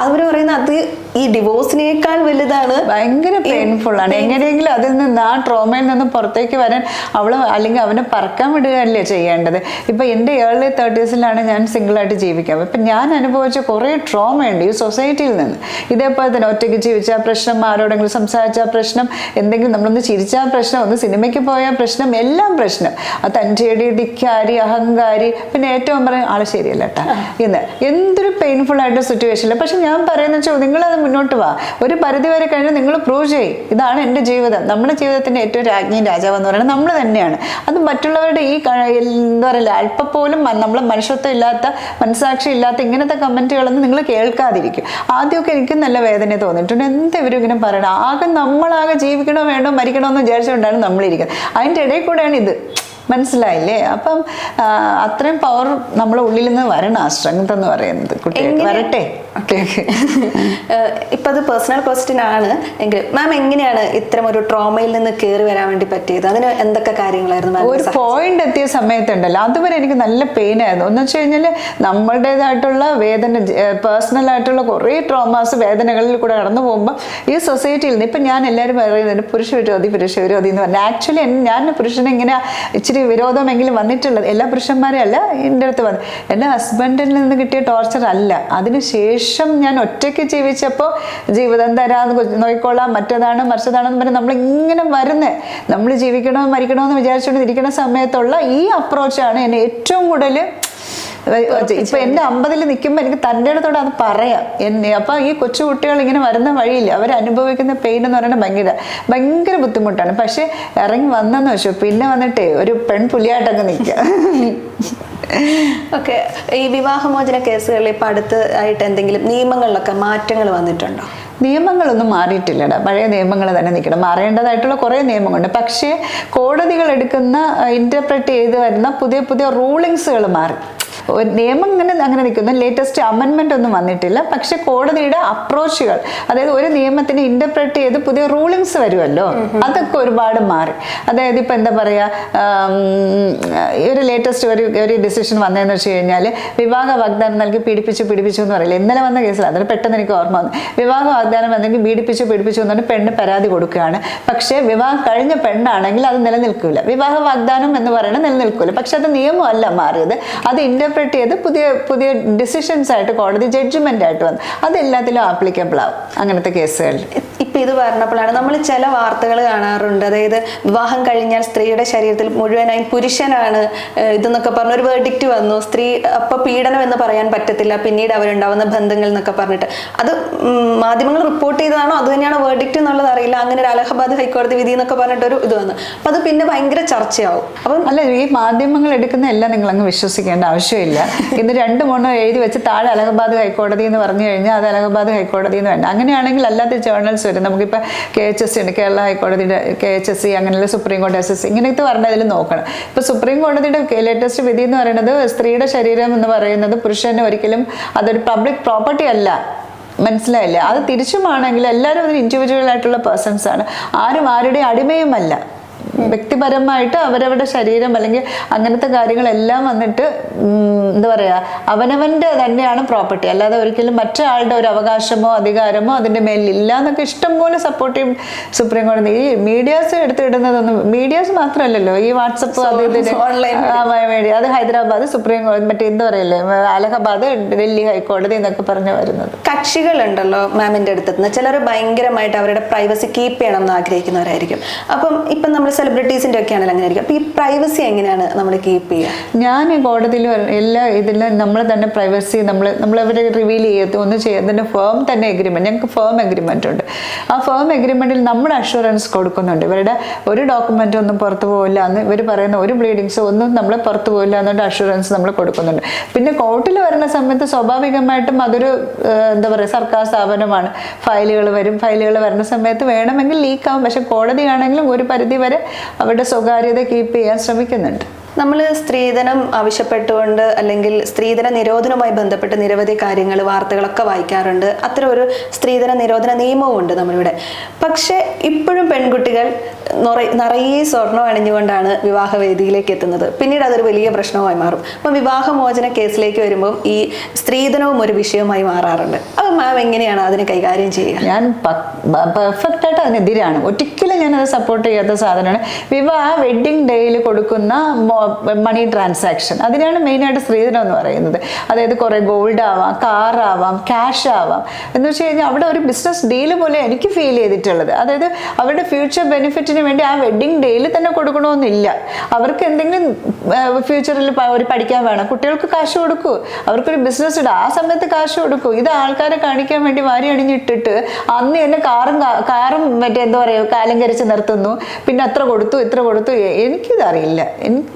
അവർ പറയുന്നത് അത് ഈ ഡിവോഴ്സിനേക്കാൾ വലുതാണ്, ഭയങ്കര പെയിൻഫുൾ ആണ്. എങ്ങനെയെങ്കിലും അതിൽ നിന്ന് ആ ട്രോമയിൽ നിന്ന് പുറത്തേക്ക് വരാൻ അവൾ അല്ലെങ്കിൽ അവനെ പറക്കാൻ വിടുകയല്ലേ ചെയ്യേണ്ടത്. ഇപ്പം എൻ്റെ ഏർലി 30s ഞാൻ സിംഗിളായിട്ട് ജീവിക്കാം. ഇപ്പം ഞാൻ അനുഭവിച്ച കുറേ ട്രോമയുണ്ട് ഈ സൊസൈറ്റിയിൽ നിന്ന്. ഇതേപോലെ തന്നെ ഒറ്റയ്ക്ക് ജീവിച്ചാൽ പ്രശ്നം, ആരോടെങ്കിലും സംസാരിച്ചാൽ പ്രശ്നം, എന്തെങ്കിലും നമ്മളൊന്ന് ചിരിച്ചാൽ പ്രശ്നം, ഒന്ന് സിനിമയ്ക്ക് പോയാൽ പ്രശ്നം, എല്ലാം പ്രശ്നം. ആ തൻ്റെടി, ധിക്കാരി, അഹങ്കാരി, പിന്നെ ഏറ്റവും പറയും ആൾ ശരിയല്ല കേട്ടാ ഇന്ന് എന്തൊരു പെയിൻഫുൾ ആയിട്ട് സിറ്റുവേഷനില്ല. പക്ഷെ ഞാൻ പറയുന്ന വെച്ചാൽ നിങ്ങളത് മുന്നോട്ട് വാ, ഒരു പരിധി വരെ കഴിഞ്ഞ് നിങ്ങൾ പ്രൂവ് ചെയ്യും ഇതാണ് എൻ്റെ ജീവിതം. നമ്മുടെ ജീവിതത്തിൻ്റെ ഏറ്റവും രാജ്ഞിയും രാജാവ് എന്ന് പറയുന്നത് നമ്മൾ തന്നെയാണ്. അത് മറ്റുള്ളവരുടെ ഈ എന്താ പറയുക അല്പം പോലും നമ്മളെ മനുഷ്യത്വം ഇല്ലാത്ത, മനസ്സാക്ഷി ഇല്ലാത്ത ഇങ്ങനത്തെ കമൻറ്റുകളൊന്നും നിങ്ങൾ കേൾക്കാതിരിക്കും. ആദ്യമൊക്കെ എനിക്ക് നല്ല വേദന തോന്നിയിട്ടുണ്ട്. എന്താ ഇവരിങ്ങനെ പറയണം, ആകെ നമ്മളാകെ ജീവിക്കണോ വേണ്ടോ മരിക്കണോ എന്ന് വിചാരിച്ചുകൊണ്ടാണ് നമ്മളിരിക്കുന്നത്. അതിൻ്റെ ഇടയിൽ കൂടെയാണ് ഇത്. മനസ്സിലായില്ലേ? അപ്പം അത്രയും പവർ നമ്മളെ ഉള്ളിൽ നിന്ന് വരണം, ആ സ്ട്രെങ്ത് എന്ന് പറയുന്നത്. കുട്ടികൾക്ക് വരട്ടെ. ഇപ്പം അത് പേഴ്സണൽ ക്വസ്റ്റ്യൻ ആണ് എങ്കിൽ മാം എങ്ങനെയാണ് ഇത്തരം ഒരു ട്രോമയിൽ നിന്ന് കയറി വരാൻ വേണ്ടി പറ്റിയത്? അതിന് എന്തൊക്കെ കാര്യങ്ങളായിരുന്നു? ഒരു പോയിന്റ് എത്തിയ സമയത്തുണ്ടല്ലോ, അതുവരെ എനിക്ക് നല്ല പെയിൻ ആയിരുന്നു. എന്ന് വെച്ച് കഴിഞ്ഞാൽ നമ്മളുടേതായിട്ടുള്ള വേദന, പേഴ്സണൽ ആയിട്ടുള്ള കുറേ ട്രോമാസ്, വേദനകളിൽ കൂടെ കടന്നു പോകുമ്പോൾ ഈ സൊസൈറ്റിയിൽ നിന്ന് ഇപ്പം ഞാൻ എല്ലാവരും പറയുന്നത് പുരുഷ വിരോധി എന്ന് പറഞ്ഞാൽ ആക്ച്വലി ഞാൻ പുരുഷനെ ഇങ്ങനെ ഇച്ചിരി വിരോധമെങ്കിലും വന്നിട്ടുള്ളത് എല്ലാ പുരുഷന്മാരും അല്ല എൻ്റെ അടുത്ത് വന്ന് എൻ്റെ ഹസ്ബൻഡിൽ നിന്ന് കിട്ടിയ ടോർച്ചർ അല്ല. അതിനുശേഷം ഞാൻ ഒറ്റയ്ക്ക് ജീവിച്ചപ്പോൾ ജീവിതം തരാന്ന് നോക്കിക്കോളാം, മറ്റേതാണ് മറിച്ചതാണെന്ന് പറഞ്ഞാൽ നമ്മളിങ്ങനെ വരുന്നത്, നമ്മൾ ജീവിക്കണോ മരിക്കണോ എന്ന് വിചാരിച്ചുകൊണ്ടിരിക്കുന്ന സമയത്തുള്ള ഈ അപ്രോച്ചാണ് എന്നെ ഏറ്റവും കൂടുതൽ. ഇപ്പൊ എൻ്റെ 50-ൽ നിൽക്കുമ്പോൾ എനിക്ക് തൻ്റെ അടുത്തോടെ അത് പറയാം എന്നെ. അപ്പൊ ഈ കൊച്ചു കുട്ടികൾ ഇങ്ങനെ വരുന്ന വഴിയില്ല, അവരനുഭവിക്കുന്ന പെയിൻ എന്ന് പറയുന്നത് ഭയങ്കര ബുദ്ധിമുട്ടാണ്. പക്ഷെ ഇറങ്ങി വന്നെന്ന് വെച്ചു പിന്നെ വന്നിട്ടേ ഒരു പെൺപുലിയായിട്ടൊക്കെ നിൽക്കുക. ഓക്കെ, ഈ വിവാഹമോചന കേസുകളിൽ ഇപ്പൊ അടുത്തായിട്ട് എന്തെങ്കിലും നിയമങ്ങളിലൊക്കെ മാറ്റങ്ങൾ വന്നിട്ടുണ്ടോ? നിയമങ്ങളൊന്നും മാറിയിട്ടില്ലടാ, പഴയ നിയമങ്ങൾ തന്നെ നിൽക്കണം. മാറേണ്ടതായിട്ടുള്ള കുറേ നിയമങ്ങളുണ്ട്. പക്ഷേ കോടതികൾ എടുക്കുന്ന ഇൻ്റർപ്രറ്റ് ചെയ്ത് വരുന്ന പുതിയ പുതിയ റൂളിങ്സുകൾ മാറി. നിയമം അങ്ങനെ നിൽക്കുന്നു. ലേറ്റസ്റ്റ് അമെൻമെൻ്റ് ഒന്നും വന്നിട്ടില്ല. പക്ഷെ കോടതിയുടെ അപ്രോച്ചുകൾ, അതായത് ഒരു നിയമത്തിനെ ഇൻ്റർപ്രറ്റ് ചെയ്ത് പുതിയ റൂളിങ്സ് വരുമല്ലോ, അതൊക്കെ ഒരുപാട് മാറി. അതായത് ഇപ്പം എന്താ പറയുക, ഒരു ലേറ്റസ്റ്റ് ഒരു ഡിസിഷൻ വന്നതെന്ന് വെച്ച് കഴിഞ്ഞാൽ വിവാഹ വാഗ്ദാനം നൽകി പീഡിപ്പിച്ചു എന്ന് പറയില്ല. ഇന്നലെ വന്ന കേസിൽ അതിന് പെട്ടെന്ന് എനിക്ക് ഓർമ്മ വന്നു. വിവാഹ വാഗ്ദാനം വന്നെങ്കിൽ പീഡിപ്പിച്ചു എന്ന് പറഞ്ഞ് പെണ്ണ് പരാതി കൊടുക്കുകയാണ്. പക്ഷേ വിവാഹം കഴിഞ്ഞ പെണ്ണാണെങ്കിൽ അത് നിലനിൽക്കില്ല. വിവാഹ വാഗ്ദാനം എന്ന് പറയുന്നത് നിലനിൽക്കില്ല. പക്ഷെ അത് നിയമമല്ല മാറിയത്, അത് ചെയ്ത് പുതിയ പുതിയ ഡിസിഷൻസ് ആയിട്ട് കോടതി ജഡ്ജ്മെന്റ് ആയിട്ട് വന്നു. അതെല്ലാത്തിലും ആപ്ലിക്കബിൾ ആവും അങ്ങനത്തെ കേസുകളിൽ. ഇപ്പം ഇത് പറഞ്ഞപ്പോഴാണ് നമ്മൾ ചില വാർത്തകൾ കാണാറുണ്ട്. അതായത് വിവാഹം കഴിഞ്ഞാൽ സ്ത്രീയുടെ ശരീരത്തിൽ മുഴുവനായി പുരുഷനാണ് ഇതെന്നൊക്കെ പറഞ്ഞ ഒരു വേർഡിക്റ്റ് വന്നു. സ്ത്രീ അപ്പോൾ പീഡനം എന്ന് പറയാൻ പറ്റത്തില്ല, പിന്നീട് അവരുണ്ടാവുന്ന ബന്ധങ്ങൾ എന്നൊക്കെ പറഞ്ഞിട്ട് അത് മാധ്യമങ്ങൾ റിപ്പോർട്ട് ചെയ്തതാണോ അത് തന്നെയാണോ വേർഡിക്റ്റ് എന്നുള്ളത് അറിയില്ല. അങ്ങനെ ഒരു അലഹബാദ് ഹൈക്കോടതി വിധി എന്നൊക്കെ പറഞ്ഞിട്ടൊരു ഇത് വന്നു. അപ്പം അത് പിന്നെ ഭയങ്കര ചർച്ചയാവും. അപ്പം അല്ല, ഈ മാധ്യമങ്ങൾ എടുക്കുന്ന എല്ലാം നിങ്ങൾ അങ്ങ് വിശ്വസിക്കേണ്ട ആവശ്യമില്ല. ഇന്ന് 2-3 എഴുതി വെച്ച് താഴെ അലഹബാദ് ഹൈക്കോടതി എന്ന് പറഞ്ഞു കഴിഞ്ഞാൽ അത് അലഹബാദ് ഹൈക്കോടതി എന്ന് വേണ്ട. അങ്ങനെയാണെങ്കിൽ അല്ലാത്ത ജേർണൽസ് വരും. നമുക്കിപ്പോൾ KHSC ഉണ്ട്, കേരള ഹൈക്കോടതിയുടെ KHSC, അങ്ങനെയുള്ള സുപ്രീം കോടതി SSC, ഇങ്ങനത്തെ പറഞ്ഞതിൽ നോക്കണം. ഇപ്പോൾ സുപ്രീം കോടതിയുടെ ലേറ്റസ്റ്റ് വിധി എന്ന് പറയുന്നത് സ്ത്രീയുടെ ശരീരം എന്ന് പറയുന്നത് പുരുഷന് ഒരിക്കലും അതൊരു പബ്ലിക് പ്രോപ്പർട്ടി അല്ല. മനസ്സിലായില്ലേ? അത് തിരിച്ചുമാണെങ്കിൽ എല്ലാവരും അതിന് ഇൻഡിവിജ്വൽ ആയിട്ടുള്ള പേഴ്സൺസ് ആണ്. ആരും ആരുടെയും അടിമയുമല്ല. വ്യക്തിപരമായിട്ട് അവരവരുടെ ശരീരം അല്ലെങ്കിൽ അങ്ങനത്തെ കാര്യങ്ങളെല്ലാം വന്നിട്ട് എന്താ പറയുക, അവനവൻ്റെ തന്നെയാണ് പ്രോപ്പർട്ടി. അല്ലാതെ ഒരിക്കലും മറ്റൊരാളുടെ ഒരു അവകാശമോ അധികാരമോ അതിൻ്റെ മേലില്ല എന്നൊക്കെ ഇഷ്ടംപോലെ സപ്പോർട്ടീവ് സുപ്രീം കോടതി. ഈ മീഡിയാസ് എടുത്തിടുന്നതൊന്നും മീഡിയാസ് മാത്രമല്ലല്ലോ, ഈ വാട്സപ്പ് അത് മീഡിയ, അത് ഹൈദരാബാദ് സുപ്രീം കോടതി, മറ്റേ എന്താ പറയല്ലേ, അലഹബാദ് ഡൽഹി ഹൈക്കോടതി എന്നൊക്കെ പറഞ്ഞു വരുന്നത്. കക്ഷികളുണ്ടല്ലോ മാമിൻ്റെ അടുത്ത്, ചിലർ ഭയങ്കരമായിട്ട് അവരുടെ പ്രൈവസി കീപ്പ് ചെയ്യണം എന്ന് ആഗ്രഹിക്കുന്നവരായിരിക്കും. ഇപ്പം നമ്മൾ സെലിബ്രിറ്റീസിൻ്റെ ഒക്കെ ആണെങ്കിൽ അങ്ങനെ ആയിരിക്കും. അപ്പോൾ ഈ പ്രൈവസി എങ്ങനെയാണ് നമ്മൾ കീപ്പ് ചെയ്യുക? ഞാൻ കോടതിയിൽ എല്ലാ ഇതിലും നമ്മൾ തന്നെ പ്രൈവസി നമ്മളവരെ റിവീൽ ചെയ്യത്തും ഒന്നും ചെയ്യുന്നതിൻ്റെ ഫേം തന്നെ എഗ്രിമെൻറ്റ്, ഞങ്ങൾക്ക് ഫേം എഗ്രിമെൻ്റ് ഉണ്ട്. ആ ഫേം എഗ്രിമെൻറ്റിൽ നമ്മൾ അഷുറൻസ് കൊടുക്കുന്നുണ്ട്. ഇവരുടെ ഒരു ഡോക്യുമെൻ്റ് ഒന്നും പുറത്തു പോകില്ല എന്ന് ഇവർ പറയുന്ന ഒരു ബ്ലീഡിങ്സോ ഒന്നും നമ്മൾ പുറത്തു പോകില്ല എന്നുകൊണ്ട് അഷുറൻസ് നമ്മൾ കൊടുക്കുന്നുണ്ട്. പിന്നെ കോർട്ടിൽ വരുന്ന സമയത്ത് സ്വാഭാവികമായിട്ടും അതൊരു എന്താ പറയുക, സർക്കാർ സ്ഥാപനമാണ്. ഫയലുകൾ വരുന്ന സമയത്ത് വേണമെങ്കിൽ ലീക്കാവും. പക്ഷെ കോടതിയാണെങ്കിലും ഒരു പരിധി വരെ അവരുടെ സ്വകാര്യത കീപ്പ് ചെയ്യാൻ ശ്രമിക്കുന്നുണ്ട്. നമ്മൾ സ്ത്രീധനം ആവശ്യപ്പെട്ടുകൊണ്ട് അല്ലെങ്കിൽ സ്ത്രീധന നിരോധനവുമായി ബന്ധപ്പെട്ട് നിരവധി കാര്യങ്ങൾ വാർത്തകളൊക്കെ വായിക്കാറുണ്ട്. അത്തരം ഒരു സ്ത്രീധന നിരോധന നിയമവും ഉണ്ട് നമ്മളിവിടെ. പക്ഷെ ഇപ്പോഴും പെൺകുട്ടികൾ നിറയെ സ്വർണം അണിഞ്ഞുകൊണ്ടാണ് വിവാഹവേദിയിലേക്ക് എത്തുന്നത്. പിന്നീട് അതൊരു വലിയ പ്രശ്നമായി മാറും. അപ്പം വിവാഹമോചന കേസിലേക്ക് വരുമ്പോൾ ഈ സ്ത്രീധനവും ഒരു വിഷയമായി മാറാറുണ്ട്. അപ്പം മാം എങ്ങനെയാണ് അതിനെ കൈകാര്യം ചെയ്യുക? ഞാൻ പെർഫെക്റ്റ് ആയിട്ട് അതിനെതിരാണ്. ഒരിക്കലും ഞാനത് സപ്പോർട്ട് ചെയ്യാത്ത സാധനമാണ് വെഡിങ് ഡേയിൽ കൊടുക്കുന്ന മണി ട്രാൻസാക്ഷൻ. അതിനാണ് മെയിനായിട്ട് സ്ത്രീധനം എന്ന് പറയുന്നത്. അതായത് കുറേ ഗോൾഡ് ആവാം, കാർ ആവാം, ക്യാഷ് ആവാം. എന്ന് വെച്ച് കഴിഞ്ഞാൽ അവിടെ ഒരു ബിസിനസ് ഡീല് പോലെ എനിക്ക് ഫീൽ ചെയ്തിട്ടുള്ളത്. അതായത് അവരുടെ ഫ്യൂച്ചർ ബെനിഫിറ്റിന് വേണ്ടി ആ വെഡിങ് ഡേയിൽ തന്നെ കൊടുക്കണമെന്നില്ല. അവർക്ക് എന്തെങ്കിലും ഫ്യൂച്ചറിൽ ഒരു പഠിക്കാൻ വേണം, കുട്ടികൾക്ക് കാശ് കൊടുക്കൂ. അവർക്കൊരു ബിസിനസ് ഇടാം, ആ സമയത്ത് കാശ് കൊടുക്കൂ. ഇത് ആൾക്കാരെ കാണിക്കാൻ വേണ്ടി വാരി അണിഞ്ഞിട്ടിട്ട് അന്ന് തന്നെ കാറും മറ്റേ എന്താ പറയുക കാലം കരിച്ച് നിർത്തുന്നു. പിന്നെ അത്ര കൊടുത്തു ഇത്ര കൊടുത്തു. എനിക്കിതറിയില്ല.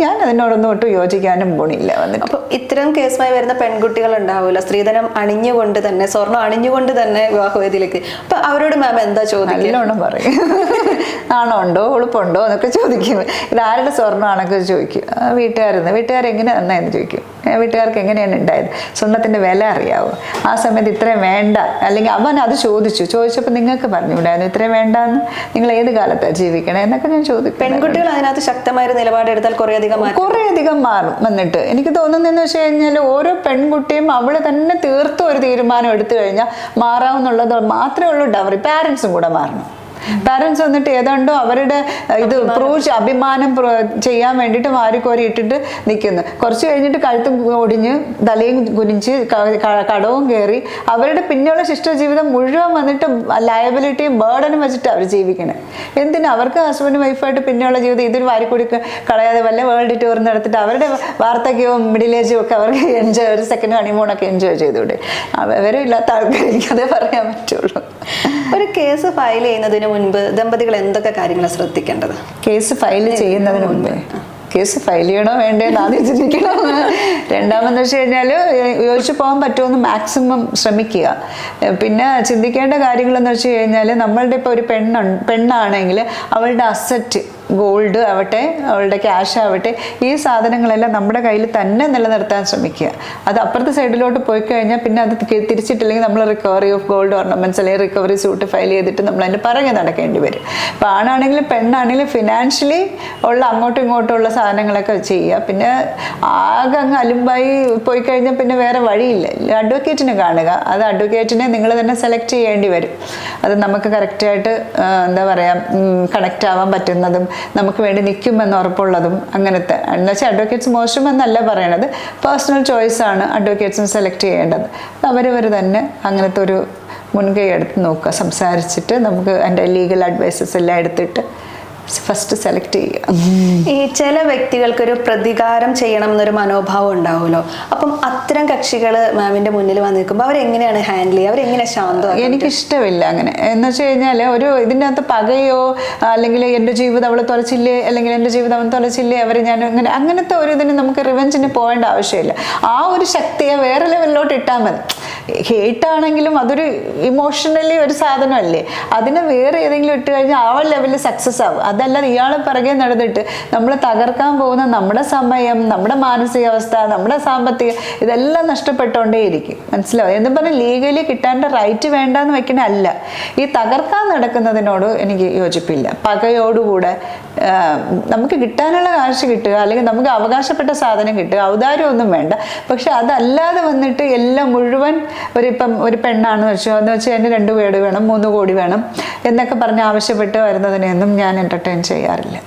ഞാൻ അതിനോടൊന്നും ഒട്ടും യോജിക്കാനും പോണില്ല. വന്നിട്ട് അപ്പോൾ ഇത്തരം കേസുമായി വരുന്ന പെൺകുട്ടികൾ ഉണ്ടാവില്ല, സ്ത്രീധനം അണിഞ്ഞുകൊണ്ട് തന്നെ സ്വർണം അണിഞ്ഞുകൊണ്ട് തന്നെ വിവാഹവേദിയിലേക്ക്. അപ്പൊ അവരോട് മാം എന്താ ചോദിക്കുക? നല്ലോണം പറയും. നാണോ ഉണ്ടോ ഉളുപ്പുണ്ടോ എന്നൊക്കെ ചോദിക്കും. ഇതാരുടെ സ്വർണ്ണമാണൊക്കെ ചോദിക്കും. വീട്ടുകാരെങ്ങനെ നന്നായെന്ന് ചോദിക്കും. വീട്ടുകാർക്ക് എങ്ങനെയാണ് ഉണ്ടായത്, സ്വർണ്ണത്തിൻ്റെ വില അറിയാവോ, ആ സമയത്ത് ഇത്രയും വേണ്ട, അല്ലെങ്കിൽ അവൻ അത് ചോദിച്ചപ്പോൾ നിങ്ങൾക്ക് പറഞ്ഞുകൂടായിരുന്നു ഇത്രയും വേണ്ടെന്ന്, നിങ്ങൾ ഏത് കാലത്താണ് ജീവിക്കണേ എന്നൊക്കെ ഞാൻ ചോദിക്കും. പെൺകുട്ടികൾ അതിനകത്ത് ശക്തമായ നിലപാടെടുത്താൽ കുറേയധികം മാറും. വന്നിട്ട് എനിക്ക് തോന്നുന്നതെന്ന് വെച്ച് കഴിഞ്ഞാൽ ഓരോ പെൺകുട്ടിയും അവള് തന്നെ തീർത്തും ഒരു തീരുമാനം എടുത്തു കഴിഞ്ഞാൽ മാറാവുന്നുള്ളത് മാത്രമേ ഉള്ളൂ. ഡവറി പാരൻസും കൂടെ മാറണം. പാരൻസ് വന്നിട്ട് ഏതാണ്ടോ അവരുടെ ഇത് അഭിമാനം ചെയ്യാൻ വേണ്ടിയിട്ട് വാരിക്കോരി ഇട്ടിട്ട് നിൽക്കുന്നു. കുറച്ച് കഴിഞ്ഞിട്ട് കഴുത്തും ഒടിഞ്ഞ് തലയും കുനിച്ച് കടവും കയറി അവരുടെ പിന്നെയുള്ള ശിഷ്ടജീവിതം മുഴുവൻ വന്നിട്ട് ലയബിലിറ്റിയും ബേർഡനും വെച്ചിട്ട് അവർ ജീവിക്കണേ. എന്തിനാ അവർക്ക് ഹസ്ബൻഡ് വൈഫായിട്ട് പിന്നെയുള്ള ജീവിതം ഇതിൽ വാരിക്കൂടി കളയാതെ വല്ല വേൾഡ് ടൂർ നടത്തിയിട്ട് അവരുടെ വാർദ്ധക്യവും മിഡിൽ ഏജും ഒക്കെ അവർക്ക് എൻജോയ്, ഒരു സെക്കൻഡ് ഹണിമൂണൊക്കെ എൻജോയ് ചെയ്തുകൂടെ? അവരും ഇല്ലാത്ത ആൾക്കാർ എനിക്കതേ പറയാൻ പറ്റുള്ളൂ. ഒരു കേസ് ഫയൽ ചെയ്യുന്നതിന് മുൻപ് ദമ്പതികൾ എന്തൊക്കെ കാര്യങ്ങൾ ശ്രദ്ധിക്കേണ്ടത്? കേസ് ഫയൽ ചെയ്യുന്നതിന് മുൻപ് കേസ് ഫയൽ ചെയ്യണോ വേണ്ടേന്ന് ആദ്യം ചിന്തിക്കണം. രണ്ടാമെന്ന് വെച്ച് കഴിഞ്ഞാൽ യോജിച്ച് പോകാൻ പറ്റുമെന്ന് മാക്സിമം ശ്രമിക്കുക. പിന്നെ ചിന്തിക്കേണ്ട കാര്യങ്ങളെന്ന് വെച്ച് കഴിഞ്ഞാൽ നമ്മളുടെ ഇപ്പോൾ ഒരു പെണ്ണാണെങ്കിൽ അവളുടെ അസറ്റ് ഗോൾഡ് ആവട്ടെ അവളുടെ ക്യാഷ് ആവട്ടെ ഈ സാധനങ്ങളെല്ലാം നമ്മുടെ കയ്യിൽ തന്നെ നിലനിർത്താൻ ശ്രമിക്കുക. അത് അപ്പുറത്തെ സൈഡിലോട്ട് പോയി കഴിഞ്ഞാൽ പിന്നെ അത് തിരിച്ചിട്ടില്ലെങ്കിൽ നമ്മൾ റിക്കവറി ഓഫ് ഗോൾഡ് ഓർണമെന്റ്സ് അല്ലെങ്കിൽ റിക്കവറി സൂട്ട് ഫയൽ ചെയ്തിട്ട് നമ്മൾ അതിൻ്റെ പുറകെ നടക്കേണ്ടി വരും. അപ്പോൾ ആണാണെങ്കിലും പെണ്ണാണെങ്കിലും ഫിനാൻഷ്യലി ഉള്ള അങ്ങോട്ടും ഇങ്ങോട്ടും ഉള്ള സാധനങ്ങളൊക്കെ ചെയ്യുക. പിന്നെ ആകെ അങ്ങ് അലുമ്പായി പോയി കഴിഞ്ഞാൽ പിന്നെ വേറെ വഴിയില്ല. അഡ്വക്കേറ്റിനെ കാണുക. അത് അഡ്വക്കേറ്റിനെ നിങ്ങൾ തന്നെ സെലക്ട് ചെയ്യേണ്ടി വരും. അത് നമുക്ക് കറക്റ്റായിട്ട് എന്താ പറയുക കണക്റ്റ് ആവാൻ പറ്റുന്നതും നമുക്ക് വേണ്ടി നിൽക്കുമെന്ന് ഉറപ്പുള്ളതും അങ്ങനത്തെ. എന്നുവെച്ചാൽ അഡ്വക്കേറ്റ്സ് മോശമെന്നല്ല പറയണത്, പേഴ്സണൽ ചോയ്സാണ് അഡ്വക്കേറ്റ്സിന് സെലക്ട് ചെയ്യേണ്ടത്. അവരവർ തന്നെ അങ്ങനത്തെ ഒരു മുൻകൈ എടുത്ത് നോക്കുക. സംസാരിച്ചിട്ട് നമുക്ക് അതിൻ്റെ ലീഗൽ അഡ്വൈസസ് എല്ലാം എടുത്തിട്ട് ഫസ്റ്റ് സെലക്ട് ചെയ്യുക. ഈ ചില വ്യക്തികൾക്കൊരു പ്രതികാരം ചെയ്യണം എന്നൊരു മനോഭാവം ഉണ്ടാവുമല്ലോ. അപ്പം അത്തരം കക്ഷികൾ മാമിന്റെ മുന്നിൽ വന്ന് നിൽക്കുമ്പോൾ അവരെങ്ങനെയാണ് ഹാൻഡിൽ ചെയ്യുക? അവരെങ്ങനെ ശാന്തം? എനിക്കിഷ്ടമില്ല അങ്ങനെ. എന്ന് വെച്ച് കഴിഞ്ഞാൽ ഒരു ഇതിൻ്റെ അകത്ത് പകയോ അല്ലെങ്കിൽ എൻ്റെ ജീവിതം അവൾ തുലച്ചില്ലേ അല്ലെങ്കിൽ എൻ്റെ ജീവിതം അവൻ തുലച്ചില്ലേ അവർ ഞാൻ അങ്ങനത്തെ ഒരു ഇതിന് നമുക്ക് റിവെഞ്ചിന് പോകേണ്ട ആവശ്യമില്ല. ആ ഒരു ശക്തിയെ വേറെ ലെവലിലോട്ട് ഇട്ടാൽ മതി. ഹേറ്റാണെങ്കിലും അതൊരു ഇമോഷണലി ഒരു സാധനമല്ലേ, അതിനെ വേറെ ഏതെങ്കിലും ഇട്ട് കഴിഞ്ഞാൽ ആ ലെവലിൽ സക്സസ് ആവും. അതല്ലാതെ ഇയാൾ പിറകെ നടന്നിട്ട് നമ്മൾ തകർക്കാൻ പോകുന്ന നമ്മുടെ സമയം, നമ്മുടെ മാനസികാവസ്ഥ, നമ്മുടെ സാമ്പത്തിക ഇതെല്ലാം നഷ്ടപ്പെട്ടുകൊണ്ടേയിരിക്കും. മനസ്സിലാവും? എന്ന് പറഞ്ഞാൽ ലീഗലി കിട്ടേണ്ട റൈറ്റ് വേണ്ടെന്ന് വെക്കണ അല്ല, ഈ തകർക്കാൻ നടക്കുന്നതിനോട് എനിക്ക് യോജിപ്പില്ല. പകയോടുകൂടെ നമുക്ക് കിട്ടാനുള്ള കാശ് കിട്ടുക അല്ലെങ്കിൽ നമുക്ക് അവകാശപ്പെട്ട സാധനം കിട്ടുക, ഔദാര്യമൊന്നും വേണ്ട. പക്ഷെ അതല്ലാതെ വന്നിട്ട് എല്ലാം മുഴുവൻ ഇപ്പം ഒരു പെണ്ണാണെന്ന് വെച്ചോ എന്ന് വെച്ചാൽ അതിന് 2 വീട് വേണം 3 കോടി വേണം എന്നൊക്കെ പറഞ്ഞ് ആവശ്യപ്പെട്ട് വരുന്നതിനെയൊന്നും ഞാൻ എൻ്റർടൈൻ ചെയ്യാറില്ല.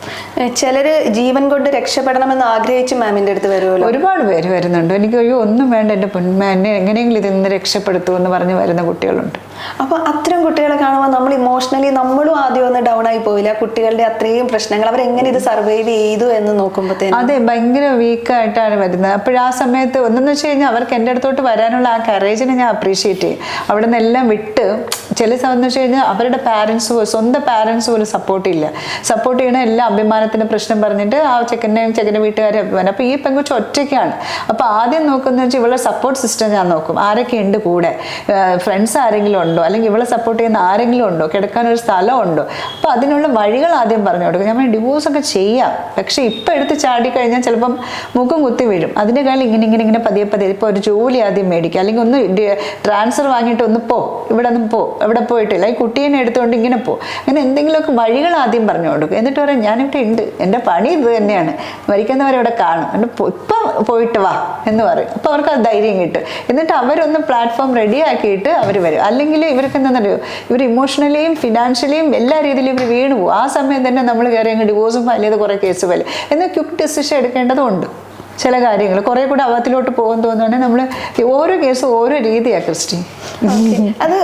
ചിലര് ജീവൻ കൊണ്ട് രക്ഷപ്പെടണമെന്ന് ആഗ്രഹിച്ച് മാമിൻ്റെ അടുത്ത് വരുമല്ലോ. ഒരുപാട് പേര് വരുന്നുണ്ട്. എനിക്ക് ഒന്നും വേണ്ട എൻ്റെ പൊന്മ, എന്നെ എങ്ങനെയെങ്കിലും ഇതിൽ നിന്ന് രക്ഷപ്പെടുത്തൂ എന്ന് പറഞ്ഞ് വരുന്ന കുട്ടികളുണ്ട്. അപ്പോൾ അത്തരം കുട്ടികളെ കാണുമ്പോൾ നമ്മൾ ഇമോഷണലി നമ്മളും ആദ്യം ഒന്ന് ഡൗൺ ആയി പോയില്ല? കുട്ടികളുടെ അത്രയും പ്രശ്നങ്ങൾ അവരെങ്ങനെ ഇത് സർവൈവ് ചെയ്തു എന്ന് നോക്കുമ്പോഴത്തേനും അതെ, ഭയങ്കര വീക്കായിട്ടാണ് വരുന്നത്. അപ്പോഴാ സമയത്ത് ഒന്നെന്ന് വെച്ച് കഴിഞ്ഞാൽ അവർക്ക് എൻ്റെ അടുത്തോട്ട് വരാനുള്ള ആ കറേജിനെ ഞാൻ അപ്രീഷിയേറ്റ് ചെയ്യും. അവിടെ നിന്നെല്ലാം വിട്ട് ചില സമയം വെച്ച് കഴിഞ്ഞാൽ അവരുടെ പാരൻസ് സ്വന്തം പാരൻസ് പോലും സപ്പോർട്ട് ചെയ്യണ എല്ലാ അഭിമാനത്തിൻ്റെ പ്രശ്നം പറഞ്ഞിട്ട് ആ ചെക്കൻ്റെ വീട്ടുകാരെ അഭിമാനം. അപ്പോൾ ഈ പെങ്കുച്ച് ഒറ്റയ്ക്കാണ്. അപ്പോൾ ആദ്യം നോക്കുന്നത് വെച്ചാൽ ഇവളുടെ സപ്പോർട്ട് സിസ്റ്റം ഞാൻ നോക്കും. ആരൊക്കെ ഉണ്ട് കൂടെ, ഫ്രണ്ട്സ് ആരെങ്കിലും ഉണ്ടോ, അല്ലെങ്കിൽ ഇവളെ സപ്പോർട്ട് ചെയ്യുന്ന ആരെങ്കിലും ഉണ്ടോ, കിടക്കാനൊരു സ്ഥലം ഉണ്ടോ. അപ്പോൾ അതിനുള്ള വഴികൾ ആദ്യം പറഞ്ഞു കൊടുക്കും. ഞാൻ ഡിവോഴ്സൊക്കെ ചെയ്യാം, പക്ഷേ ഇപ്പം എടുത്ത് ചാടിക്കഴിഞ്ഞാൽ ചിലപ്പം മുഖം കുത്തി വീഴും. അതിൻ്റെ കാലം ഇങ്ങനെ പതിയെ ഇപ്പോൾ ഒരു ജോലി ആദ്യം മേടിക്കുക, അല്ലെങ്കിൽ ഒന്ന് ട്രാൻസ്ഫർ വാങ്ങിയിട്ട് ഒന്ന് ഇവിടെ നിന്ന് എവിടെ പോയിട്ടില്ല, ഈ കുട്ടീനെ എടുത്തുകൊണ്ട് ഇങ്ങനെ അങ്ങനെ എന്തെങ്കിലുമൊക്കെ വഴികൾ ആദ്യം പറഞ്ഞു കൊടുക്കും. എന്നിട്ട് പറയും ഞാനിവിടെ ഉണ്ട്, എൻ്റെ പണി ഇത് തന്നെയാണ്, മരിക്കുന്നവരെ ഇവിടെ കാണും, ഇപ്പം പോയിട്ട് വാ എന്ന് പറയും. അപ്പോൾ അവർക്ക് അത് ധൈര്യം കിട്ടും. എന്നിട്ട് അവരൊന്ന് പ്ലാറ്റ്ഫോം റെഡി ആക്കിയിട്ട് അവർ വരും. അല്ലെങ്കിൽ ഇവർക്ക് എന്താണെന്നറിയോ, ഇവർ ഇമോഷണലിയും ഫിനാൻഷ്യലിയും എല്ലാ രീതിയിലും ഇവർ വീണു പോകും. ആ സമയം തന്നെ നമ്മൾ കയറി അങ്ങ് ഡിവോഴ്സും ഫയൽ ചെയ്ത് കുറേ കേസ് ഫയൽ എന്നാൽ ക്വിക്ക് ഡിസിഷൻ എടുക്കേണ്ടതുണ്ട്. ചില കാര്യങ്ങൾ കുറേ കൂടെ അവത്തിലോട്ട് പോകും തോന്നുകയാണെങ്കിൽ നമ്മൾ ഓരോ കേസും ഓരോ രീതിയാണ് ക്രിസ്റ്റി. അത്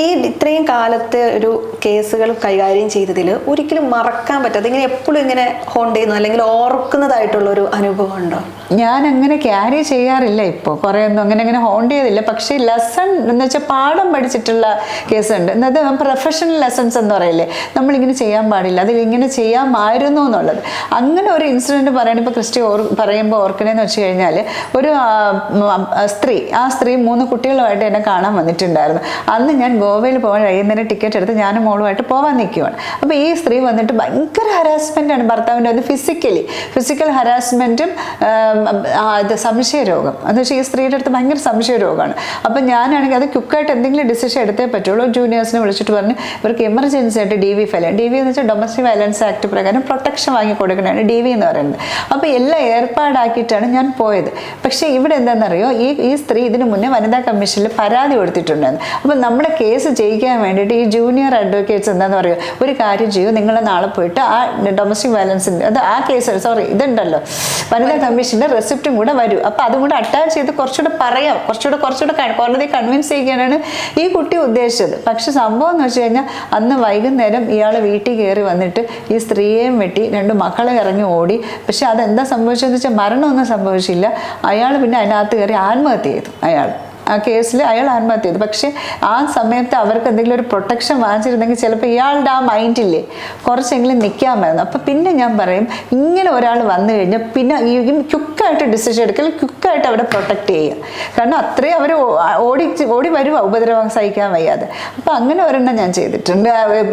ഈ ഇത്രയും കാലത്തെ ഒരു കേസുകൾ കൈകാര്യം ചെയ്തതിൽ ഒരിക്കലും മറക്കാൻ പറ്റാതെ ഇങ്ങനെ എപ്പോഴും ഇങ്ങനെ ഹോണ്ട് ചെയ്യുന്നു അല്ലെങ്കിൽ ഓർക്കുന്നതായിട്ടുള്ള ഒരു അനുഭവം ഉണ്ടോ? ഞാൻ അങ്ങനെ ക്യാരി ചെയ്യാറില്ല ഇപ്പോൾ, കുറേ ഒന്നും അങ്ങനെ ഹോണ്ട് ചെയ്തില്ല. പക്ഷേ ലെസൺ എന്ന് വെച്ചാൽ പാഠം പഠിച്ചിട്ടുള്ള കേസുണ്ട്. എന്നത് പ്രൊഫഷണൽ ലെസൺസ് എന്ന് പറയില്ലേ, നമ്മളിങ്ങനെ ചെയ്യാൻ പാടില്ല, അതിലിങ്ങനെ ചെയ്യാമായിരുന്നു എന്നുള്ളത്. അങ്ങനെ ഒരു ഇൻസിഡൻറ്റ് പറയണം. ഇപ്പോൾ ക്രിസ്റ്റി പറയുമ്പോൾ ഓർക്കണേന്ന് വെച്ച് കഴിഞ്ഞാൽ ഒരു സ്ത്രീ 3 കുട്ടികളുമായിട്ട് എന്നെ കാണാൻ വന്നിട്ടുണ്ടായിരുന്നു. അന്ന് ഞാൻ ഗോവയിൽ പോകാൻ വൈകുന്നേരം ടിക്കറ്റ് എടുത്ത് ഞാനും മോളുമായിട്ട് പോകാൻ നിൽക്കുകയാണ്. അപ്പോൾ ഈ സ്ത്രീ വന്നിട്ട് ഭയങ്കര ഹരാസ്മെൻ്റാണ് ഭർത്താവിൻ്റെ. അത് ഫിസിക്കൽ ഹരാസ്മെൻറ്റും ഇത് സംശയരോഗം എന്ന് വെച്ചാൽ ഈ സ്ത്രീയുടെ അടുത്ത് ഭയങ്കര സംശയരോഗമാണ്. അപ്പം ഞാനാണെങ്കിൽ അത് ക്വിക്കായിട്ട് എന്തെങ്കിലും ഡിസിഷൻ എടുത്തേ പറ്റുള്ളൂ. ജൂനിയേഴ്സിനെ വിളിച്ചിട്ട് പറഞ്ഞ് ഇവർക്ക് എമർജൻസി ആയിട്ട് DV ഫയൽ. DV എന്ന് വെച്ചാൽ ഡൊമസ്റ്റിക് വയലൻസ് ആക്ട് പ്രകാരം പ്രൊട്ടക്ഷൻ വാങ്ങി കൊടുക്കണതാണ് DV എന്ന് പറയുന്നത്. അപ്പോൾ എല്ലാം ഏർപ്പാടാക്കിയിട്ടാണ് ഞാൻ പോയത്. പക്ഷേ ഇവിടെ എന്താണെന്നറിയോ, ഈ സ്ത്രീ ഇതിനു മുന്നേ വനിതാ കമ്മീഷനിൽ പരാതി കൊടുത്തിട്ടുണ്ടായിരുന്നു. അപ്പോൾ നമ്മുടെ കേസ് ജയിക്കാൻ വേണ്ടിയിട്ട് ഈ ജൂനിയർ അഡ്വക്കേറ്റ്സ് എന്താണെന്ന് പറയുക, ഒരു കാര്യം ചെയ്യൂ, നിങ്ങൾ നാളെ പോയിട്ട് ആ ഡൊമസ്റ്റിക് വയലൻസിൻ്റെ ആ കേസ് ഇതുണ്ടല്ലോ വനിതാ കമ്മീഷൻ്റെ റെസിപ്റ്റും കൂടെ വരും. അപ്പോൾ അതും കൂടെ അറ്റാച്ച് ചെയ്ത് കുറച്ചുകൂടെ കോടതി കൺവിൻസ് ചെയ്യാനാണ് ഈ കുട്ടി ഉദ്ദേശിച്ചത്. പക്ഷെ സംഭവം എന്ന് വെച്ച് കഴിഞ്ഞാൽ അന്ന് വൈകുന്നേരം ഇയാൾ വീട്ടിൽ കയറി വന്നിട്ട് ഈ സ്ത്രീയെയും വെട്ടി 2 മക്കളെ ഇറങ്ങി ഓടി. പക്ഷെ അതെന്താ സംഭവിച്ചതെന്ന് വെച്ചാൽ മരണമൊന്നും സംഭവിച്ചില്ല. അയാൾ പിന്നെ അതിനകത്ത് കയറി ആത്മഹത്യ ചെയ്തു. ആ കേസിൽ അയാൾ ആത്മഹത്യ ചെയ്തു. പക്ഷേ ആ സമയത്ത് അവർക്ക് എന്തെങ്കിലും ഒരു പ്രൊട്ടക്ഷൻ വാങ്ങിച്ചിരുന്നെങ്കിൽ ചിലപ്പോൾ ഇയാളുടെ ആ മൈൻഡില്ലേ കുറച്ചെങ്കിലും നിൽക്കാമായിരുന്നു. അപ്പം പിന്നെ ഞാൻ പറയും, ഇങ്ങനെ ഒരാൾ വന്നു കഴിഞ്ഞാൽ പിന്നെ ഈ ക്വിക്കായിട്ട് ഡിസിഷൻ എടുക്കൽ, ക്വിക്കായിട്ട് അവരെ പ്രൊട്ടക്റ്റ് ചെയ്യുക. കാരണം അത്രയും അവർ ഓടി വരുക ഉപദ്രവം സഹിക്കാൻ വയ്യാതെ. അപ്പം അങ്ങനെ ഒരെണ്ണം ഞാൻ ചെയ്തിട്ടുണ്ട്,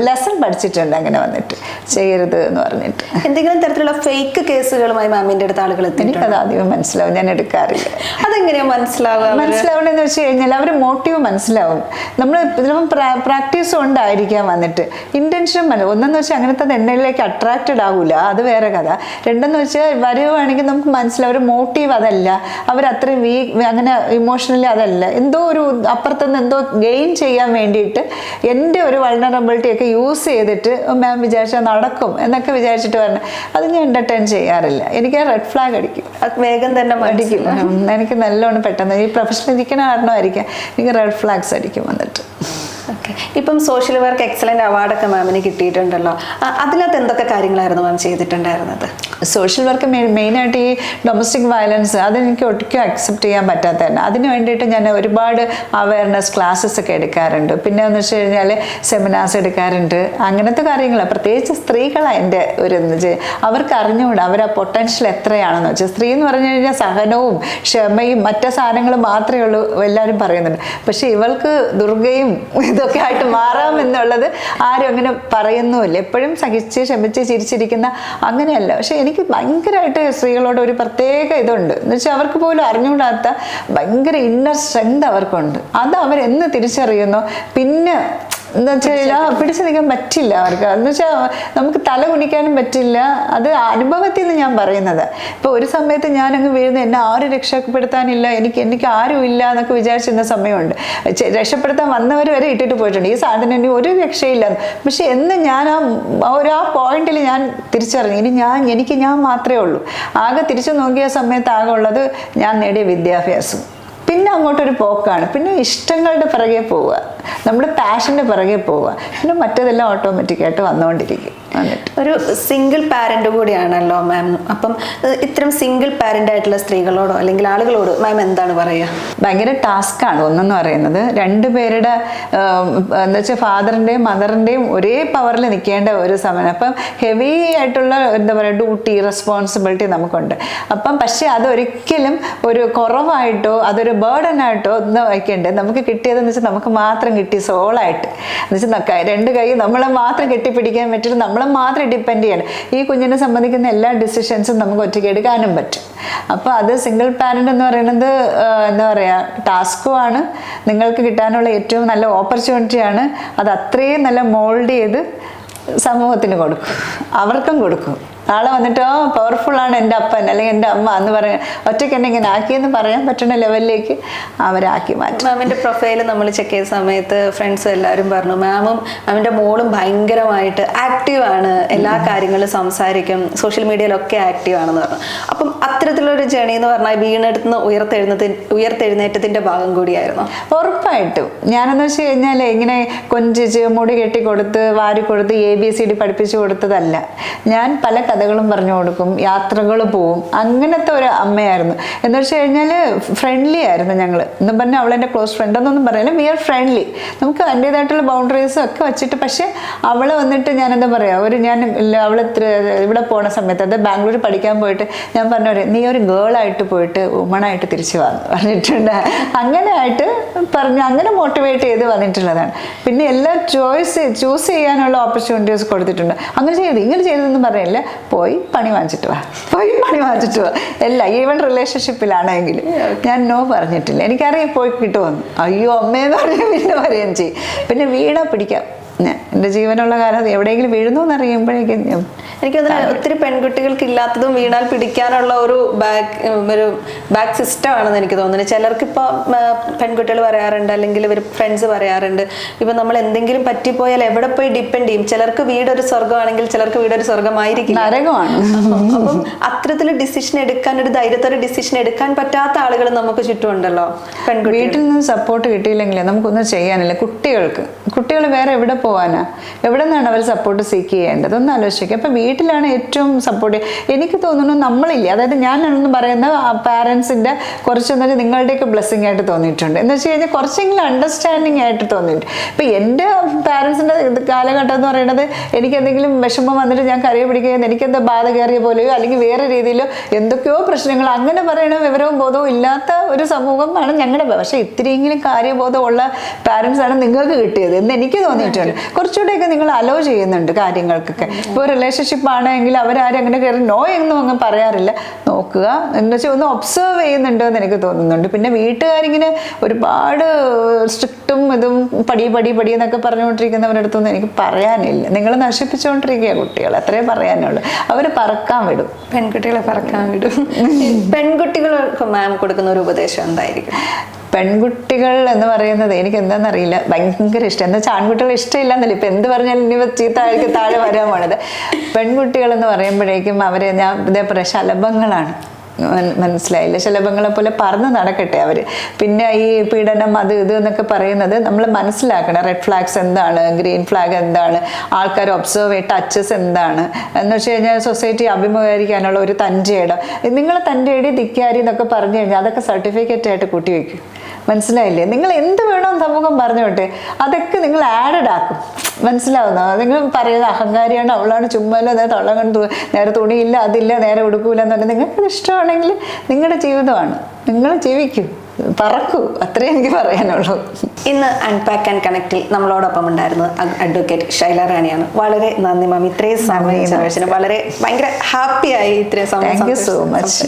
ലെസൺ പഠിച്ചിട്ടുണ്ട്. അങ്ങനെ വന്നിട്ട് ചെയ്യരുത് എന്ന് പറഞ്ഞിട്ട്. എന്തെങ്കിലും തരത്തിലുള്ള ഫേക്ക് കേസുകളുമായി മാമിൻ്റെ അടുത്ത് ആളുകൾ എത്തി? എനിക്കത് ആദ്യം മനസ്സിലാവും, ഞാൻ എടുക്കാറില്ല. അതെങ്ങനെയാണ് മനസ്സിലാവണമെന്ന് വെച്ച് കഴിഞ്ഞാൽ അവർ മോട്ടീവ് മനസ്സിലാവും. നമ്മൾ ചിലപ്പം പ്രാക്ടീസ് കൊണ്ടായിരിക്കാം വന്നിട്ട്, ഇൻറ്റൻഷൻ ഒന്നെന്ന് വെച്ചാൽ അങ്ങനത്തെ എണ്ണയിലേക്ക് അട്രാക്റ്റഡ് ആകില്ല, അത് വേറെ കഥ. രണ്ടെന്ന് വെച്ചാൽ വരുവാണെങ്കിൽ നമുക്ക് മനസ്സിലാവും ഒരു മോട്ടീവ് അതല്ല, അവരത്രയും അങ്ങനെ ഇമോഷണലി അതല്ല, എന്തോ ഒരു അപ്പുറത്തുനിന്ന് എന്തോ ഗെയിൻ ചെയ്യാൻ വേണ്ടിയിട്ട് എൻ്റെ ഒരു വൾണറബിലിറ്റി ഒക്കെ യൂസ് ചെയ്തിട്ട് മാം വിചാരിച്ചാൽ നടക്കും എന്നൊക്കെ വിചാരിച്ചിട്ട് പറഞ്ഞു. അത് ഞാൻ എൻ്റർടൈൻ ചെയ്യാറില്ല. എനിക്ക് റെഡ് ഫ്ലാഗ് അടിക്കും, വേഗം തന്നെ അടിക്കും. എനിക്ക് നല്ലോണം പെട്ടെന്ന് ഈ പ്രൊഫഷണൽ ഇരിക്കുന്ന കാരണമായിരിക്കാം എനിക്ക് റെഡ് ഫ്ലാഗ്സ് അടിക്കും വന്നിട്ട്. ഓക്കെ, ഇപ്പം സോഷ്യൽ വർക്ക് എക്സലന്റ് അവാർഡൊക്കെ മാമിന് കിട്ടിയിട്ടുണ്ടല്ലോ, അതിനകത്ത് എന്തൊക്കെ കാര്യങ്ങളായിരുന്നു മാം ചെയ്തിട്ടുണ്ടായിരുന്നത്? സോഷ്യൽ വർക്ക് മെയിനായിട്ട് ഈ ഡൊമസ്റ്റിക് വയലൻസ് അതെനിക്ക് ഒട്ടും അക്സെപ്റ്റ് ചെയ്യാൻ പറ്റാത്ത തന്നെ. അതിന് വേണ്ടിയിട്ട് ഞാൻ ഒരുപാട് അവയർനെസ് ക്ലാസ്സസ് ഒക്കെ എടുക്കാറുണ്ട്. പിന്നെ എന്ന് വെച്ച് കഴിഞ്ഞാൽ സെമിനാർസ് എടുക്കാറുണ്ട്. അങ്ങനത്തെ കാര്യങ്ങൾ പ്രത്യേകിച്ച് സ്ത്രീകളാണ് എൻ്റെ ഒരു അവർക്ക് അറിഞ്ഞുകൂടാ അവർ ആ പൊട്ടൻഷ്യൽ എത്രയാണെന്ന് വെച്ചാൽ. സ്ത്രീ എന്ന് പറഞ്ഞു കഴിഞ്ഞാൽ സഹനവും ക്ഷമയും മറ്റു സാധനങ്ങളും മാത്രമേ ഉള്ളൂ എല്ലാവരും പറയുന്നുണ്ട്. പക്ഷെ ഇവൾക്ക് ദുർഗയും ഇതൊക്കെ ആയിട്ട് മാറാമെന്നുള്ളത് ആരും അങ്ങനെ പറയുന്നുമില്ല. എപ്പോഴും സഹിച്ച് ക്ഷമിച്ച് ചിരിച്ചിരിക്കുന്ന അങ്ങനെയല്ല. പക്ഷെ എനിക്ക് ഭയങ്കരമായിട്ട് സ്ത്രീകളോട് ഒരു പ്രത്യേക ഇതുണ്ട് എന്ന് വെച്ചാൽ അവർക്ക് പോലും അറിഞ്ഞുകൂടാത്ത ഭയങ്കര ഇന്നർ സ്ട്രെങ്ത് അവർക്കുണ്ട്. അത് അവരെന്ന് തിരിച്ചറിയുന്നു പിന്നെ എന്താ വെച്ചാൽ പിടിച്ചു നിൽക്കാൻ പറ്റില്ല അവർക്ക്. എന്ന് വെച്ചാൽ നമുക്ക് തല കുനിക്കാനും പറ്റില്ല. അത് അനുഭവത്തിൽ നിന്ന് ഞാൻ പറയുന്നത്. ഇപ്പോൾ ഒരു സമയത്ത് ഞാനങ്ങ് വീഴുന്ന എന്നെ ആരും രക്ഷപ്പെടുത്താനില്ല, എനിക്ക് ആരും ഇല്ല എന്നൊക്കെ വിചാരിച്ചിരുന്ന സമയമുണ്ട്. രക്ഷപ്പെടുത്താൻ വന്നവർ വരെ ഇട്ടിട്ട് പോയിട്ടുണ്ട്, ഈ സാധനം ഇനി ഒരു രക്ഷയില്ല. പക്ഷെ എന്ന് ഞാൻ ആ പോയിന്റിൽ ഞാൻ തിരിച്ചറിഞ്ഞു എനിക്ക് ഞാൻ മാത്രമേ ഉള്ളൂ. ആകെ തിരിച്ചു നോക്കിയ സമയത്ത് ആകെ ഉള്ളത് ഞാൻ നേടിയ വിദ്യാഭ്യാസം. പിന്നെ അങ്ങോട്ടൊരു പോക്കാണ്. പിന്നെ ഇഷ്ടങ്ങളുടെ പിറകെ പോവുക, നമ്മുടെ പാഷൻ്റെ പിറകെ പോവുക. പിന്നെ മറ്റേതെല്ലാം ഓട്ടോമാറ്റിക്കായിട്ട് വന്നുകൊണ്ടിരിക്കും. ഒരു സിംഗിൾ പാരന്റ് കൂടിയാണല്ലോ മാം. അപ്പം ഇത്തരം സിംഗിൾ പാരന്റ് ആയിട്ടുള്ള സ്ത്രീകളോടോ അല്ലെങ്കിൽ ആളുകളോട് മാം എന്താണ് പറയുക? ഭയങ്കര ടാസ്ക്കാണ് ഒന്നെന്ന് പറയുന്നത്. രണ്ടുപേരുടെ എന്താ വെച്ചാൽ ഫാദറിൻ്റെയും മദറിൻ്റെയും ഒരേ പവറിൽ നിൽക്കേണ്ട ഒരു സമയം. അപ്പം ഹെവി ആയിട്ടുള്ള എന്താ പറയുക ഡ്യൂട്ടി റെസ്പോൺസിബിലിറ്റി നമുക്കുണ്ട്. അപ്പം പക്ഷേ അതൊരിക്കലും ഒരു കുറവായിട്ടോ അതൊരു ബേർഡനായിട്ടോ ഒന്നും വയ്ക്കേണ്ടത്. നമുക്ക് കിട്ടിയതെന്ന് വെച്ചാൽ നമുക്ക് മാത്രം കിട്ടി സോളായിട്ട് എന്ന് വെച്ചാൽ രണ്ട് കൈ നമ്മളെ മാത്രം കെട്ടിപ്പിടിക്കാൻ പറ്റിയിട്ട് നമ്മളെ മാത്രം ഡിപ്പെൻഡ് ചെയ്യണം. ഈ കുഞ്ഞിനെ സംബന്ധിക്കുന്ന എല്ലാ ഡിസിഷൻസും നമുക്ക് ഒറ്റയ്ക്ക് എടുക്കാനും പറ്റും. അപ്പോൾ അത് സിംഗിൾ പാരൻ്റ് എന്ന് പറയുന്നത് എന്താ പറയുക ടാസ്കുമാണ്. നിങ്ങൾക്ക് കിട്ടാനുള്ള ഏറ്റവും നല്ല ഓപ്പർച്യൂണിറ്റിയാണ്. അത് അത്രയും നല്ല മോൾഡ് ചെയ്ത് സമൂഹത്തിന് കൊടുക്കും, അവർക്കും കൊടുക്കും. നാളെ വന്നിട്ടോ പവർഫുള്ളാണ് എൻ്റെ അപ്പൻ അല്ലെങ്കിൽ എൻ്റെ അമ്മ എന്ന് പറയാൻ ഒറ്റയ്ക്ക് എന്നെ ഇങ്ങനെ ആക്കിയെന്ന് പറയാൻ പറ്റുന്ന ലെവലിലേക്ക് അവരാക്കി മാറ്റും. മാമിൻ്റെ പ്രൊഫൈൽ നമ്മൾ ചെക്ക് ചെയ്ത സമയത്ത് ഫ്രണ്ട്സും എല്ലാവരും പറഞ്ഞു മാമിൻ്റെ മോളും ഭയങ്കരമായിട്ട് ആക്റ്റീവാണ്, എല്ലാ കാര്യങ്ങളും സംസാരിക്കും, സോഷ്യൽ മീഡിയയിലൊക്കെ ആക്റ്റീവാണെന്ന് പറഞ്ഞു. അപ്പം അത്തരത്തിലൊരു ജേണി എന്ന് പറഞ്ഞാൽ വീണെടുത്തുനിന്ന് ഉയർത്തെഴുന്നേറ്റത്തിൻ്റെ ഭാഗം കൂടിയായിരുന്നു. ഉറപ്പായിട്ടും. ഞാനെന്ന് വെച്ച് കഴിഞ്ഞാൽ ഇങ്ങനെ കൊഞ്ചിച്ച് മുടി കെട്ടിക്കൊടുത്ത് വാരിക്കൊടുത്ത് ABCD പഠിപ്പിച്ചു കൊടുത്തതല്ല. ഞാൻ പല കഥകളും പറഞ്ഞു കൊടുക്കും, യാത്രകൾ പോവും, അങ്ങനത്തെ ഒരു അമ്മയായിരുന്നു. എന്ന് വെച്ച് കഴിഞ്ഞാൽ ഫ്രണ്ട്ലി ആയിരുന്നു ഞങ്ങൾ. എന്നും പറഞ്ഞാൽ അവളെൻ്റെ ക്ലോസ് ഫ്രണ്ട് എന്നൊന്നും പറയില്ല, വി ആർ ഫ്രണ്ട്ലി. നമുക്ക് അതിൻ്റേതായിട്ടുള്ള ബൗണ്ടറീസും ഒക്കെ വെച്ചിട്ട്. പക്ഷേ അവൾ വന്നിട്ട് ഞാൻ എന്താ പറയുക ഞാൻ അവൾ ഇവിടെ പോണ സമയത്ത് അത് ബാംഗ്ലൂർ പഠിക്കാൻ പോയിട്ട് ഞാൻ പറഞ്ഞു നീ ഒരു ഗേളായിട്ട് പോയിട്ട് വുമണായിട്ട് തിരിച്ചു വന്നു പറഞ്ഞിട്ടുണ്ട്. അങ്ങനെ ആയിട്ട് പറഞ്ഞു അങ്ങനെ മോട്ടിവേറ്റ് ചെയ്ത് വന്നിട്ടുള്ളതാണ്. പിന്നെ എല്ലാ ചൂസ് ചെയ്യാനുള്ള ഓപ്പർച്യൂണിറ്റീസ് കൊടുത്തിട്ടുണ്ട്. അങ്ങനെ ചെയ്ത് ഇങ്ങനെ ചെയ്തതെന്ന് പറയില്ല, പോയി പണി വാങ്ങിച്ചിട്ട് വാ എല്ലാം. ഈവൻ റിലേഷൻഷിപ്പിലാണെങ്കിൽ ഞാൻ നോ പറഞ്ഞിട്ടില്ല. എനിക്കറിയാം പോയി കിട്ടുമെന്ന്. അയ്യോ അമ്മയെന്ന് പറഞ്ഞാൽ പിന്നെ പറയുകയും ചെയ്യും. പിന്നെ വീണാ പിടിക്കാം. എൻ്റെ ജീവനുള്ള കാലം എവിടെയെങ്കിലും വീഴുന്നു എന്നറിയുമ്പോഴേക്കും എനിക്ക് തോന്നുന്നു ഒത്തിരി പെൺകുട്ടികൾക്ക് ഇല്ലാത്തതും വീണാൽ പിടിക്കാനുള്ള ഒരു ബാക്ക് സിസ്റ്റം ആണെന്ന് എനിക്ക് തോന്നുന്നത്. ചിലർക്ക് ഇപ്പോൾ പെൺകുട്ടികൾ പറയാറുണ്ട് അല്ലെങ്കിൽ ഇവർ ഫ്രണ്ട്സ് പറയാറുണ്ട് ഇപ്പം നമ്മൾ എന്തെങ്കിലും പറ്റിപ്പോയാൽ എവിടെ പോയി ഡിപ്പെൻഡ് ചെയ്യും. ചിലർക്ക് വീടൊരു സ്വർഗമാണെങ്കിൽ ചിലർക്ക് വീടൊരു സ്വർഗമായിരിക്കും, നരകമാണ്. അപ്പം അത്രത്തിൽ ഡിസിഷൻ എടുക്കാൻ ഒരു ധൈര്യത്തോടെ ഡിസിഷൻ എടുക്കാൻ പറ്റാത്ത ആളുകൾ നമുക്ക് ചുറ്റുമുണ്ടല്ലോ. വീട്ടിൽ നിന്ന് സപ്പോർട്ട് കിട്ടിയില്ലെങ്കിലേ നമുക്കൊന്നും ചെയ്യാനില്ല. കുട്ടികൾ വേറെ എവിടെ പോകാനാ? എവിടെ നിന്നാണ് അവർ സപ്പോർട്ട് സീക്ക് ചെയ്യേണ്ടത്? ഒന്ന് ആലോചിക്കുക. അപ്പം വീട്ടിലാണ് ഏറ്റവും സപ്പോർട്ട്. എനിക്ക് തോന്നുന്നു നമ്മളില്ല, അതായത് ഞാനെന്ന് പറയുന്ന പാരൻസിൻ്റെ കുറച്ചെന്ന് നിങ്ങളുടെയൊക്കെ ബ്ലെസ്സിങ് ആയിട്ട് തോന്നിയിട്ടുണ്ട്. എന്ന് വെച്ച് കഴിഞ്ഞാൽ കുറച്ചെങ്കിലും അണ്ടർസ്റ്റാൻഡിങ് ആയിട്ട് തോന്നിയിട്ടുണ്ട്. ഇപ്പം എൻ്റെ പാരൻസിൻ്റെ കാലഘട്ടം എന്ന് പറയുന്നത് എനിക്ക് എന്തെങ്കിലും വിഷമം വന്നിട്ട് ഞാൻ കരയെ പിടിക്കുകയും എനിക്കെന്താ ബാധ കയറിയ പോലെയോ അല്ലെങ്കിൽ വേറെ രീതിയിലോ എന്തൊക്കെയോ പ്രശ്നങ്ങൾ അങ്ങനെ പറയണ വിവരവും ബോധവും ഇല്ലാത്ത ഒരു സമൂഹമാണ് ഞങ്ങളുടെ. പക്ഷേ ഇത്തിരിയെങ്കിലും കാര്യബോധമുള്ള പാരൻസാണ് നിങ്ങൾക്ക് കിട്ടിയത് എന്ന് എനിക്ക് തോന്നിയിട്ടുണ്ട്. കുറച്ചുകൂടെയൊക്കെ നിങ്ങൾ അലോ ചെയ്യുന്നുണ്ട് കാര്യങ്ങൾക്കൊക്കെ. ഇപ്പോൾ റിലേഷൻഷിപ്പ് ആണെങ്കിൽ അവരാരും അങ്ങനെ കയറി നോ എന്നും അങ്ങ് പറയാറില്ല. നോക്കുക എന്ന് വെച്ചാൽ ഒന്ന് ഒബ്സർവ് ചെയ്യുന്നുണ്ടോ എന്ന് എനിക്ക് തോന്നുന്നുണ്ട്. പിന്നെ വീട്ടുകാരിങ്ങനെ ഒരുപാട് സ്ട്രിക്റ്റും ഇതും പടി എന്നൊക്കെ പറഞ്ഞുകൊണ്ടിരിക്കുന്നവരുടെ അടുത്തൊന്നും എനിക്ക് പറയാനില്ല. നിങ്ങൾ നശിപ്പിച്ചുകൊണ്ടിരിക്കുക കുട്ടികൾ, അത്രേ പറയാനുള്ളൂ. അവർ പറക്കാൻ വിടും, പെൺകുട്ടികളെ പറക്കാൻ വിടും. പെൺകുട്ടികൾക്ക് മാം കൊടുക്കുന്ന ഒരു ഉപദേശം എന്തായിരിക്കും? പെൺകുട്ടികൾ എന്ന് പറയുന്നത് എനിക്ക് എന്താണെന്നറിയില്ല, ഭയങ്കര ഇഷ്ടം. എന്താ വെച്ചാൽ ആൺകുട്ടികൾ ഇഷ്ടമില്ല എന്നല്ല, ഇപ്പം എന്ത് പറഞ്ഞാലും ഇനി ചീത്തായിരിക്കും താഴെ വരാൻ പോണത്. പെൺകുട്ടികൾ എന്ന് പറയുമ്പോഴേക്കും അവരെ ഞാൻ ഇതേ പറയാം ശലഭങ്ങളാണ്. മനസ്സിലായില്ല? ശലഭങ്ങളെ പോലെ പറന്ന് നടക്കട്ടെ അവർ. പിന്നെ ഈ പീഡനം അത് ഇത് എന്നൊക്കെ പറയുന്നത് നമ്മൾ മനസ്സിലാക്കണം. റെഡ് ഫ്ലാഗ്സ് എന്താണ്, ഗ്രീൻ ഫ്ലാഗ് എന്താണ്, ആൾക്കാർ ഒബ്സർവ് ചെയ്ത് ടച്ചസ് എന്താണ് എന്ന് വെച്ച് കഴിഞ്ഞാൽ സൊസൈറ്റി അഭിമുഖീകരിക്കാനുള്ള ഒരു തൻ്റെയിടം. നിങ്ങൾ തൻ്റെയിടി ധിക്കാരി എന്നൊക്കെ പറഞ്ഞു കഴിഞ്ഞാൽ അതൊക്കെ സർട്ടിഫിക്കറ്റ് ആയിട്ട് കൂട്ടി വയ്ക്കും. മനസ്സിലായില്ലേ? നിങ്ങൾ എന്ത് വേണമെന്ന് സമൂഹം പറഞ്ഞോട്ടെ, അതൊക്കെ നിങ്ങൾ ആഡഡ് ആക്കും. മനസ്സിലാവുന്നോ? നിങ്ങൾ പറയുന്നത് അഹങ്കാരിയാണ്, അവളാണ്, ചുമ്മാലോ, നേരെ തൊള്ള കണ്ടു, നേരെ തുണിയില്ല, അതില്ല, നേരെ ഉടുക്കൂല എന്ന് പറഞ്ഞാൽ നിങ്ങൾക്കത് ഇഷ്ടമാണെങ്കിൽ നിങ്ങളുടെ ജീവിതമാണ്, നിങ്ങൾ ജീവിക്കൂ, പറക്കൂ. അത്രേ എനിക്ക് പറയാനുള്ളൂ. ഇന്ന് അൺപാക്ക് ആൻഡ് കണക്റ്റിൽ നമ്മളോടൊപ്പം ഉണ്ടായിരുന്നത് അഡ്വക്കേറ്റ് ശൈല റാണിയാണ്. വളരെ നന്ദി മാം, ഇത്രയും സമയം വളരെ ഭയങ്കര ഹാപ്പിയായി ഇത്രയും സമയം. Thank you so much.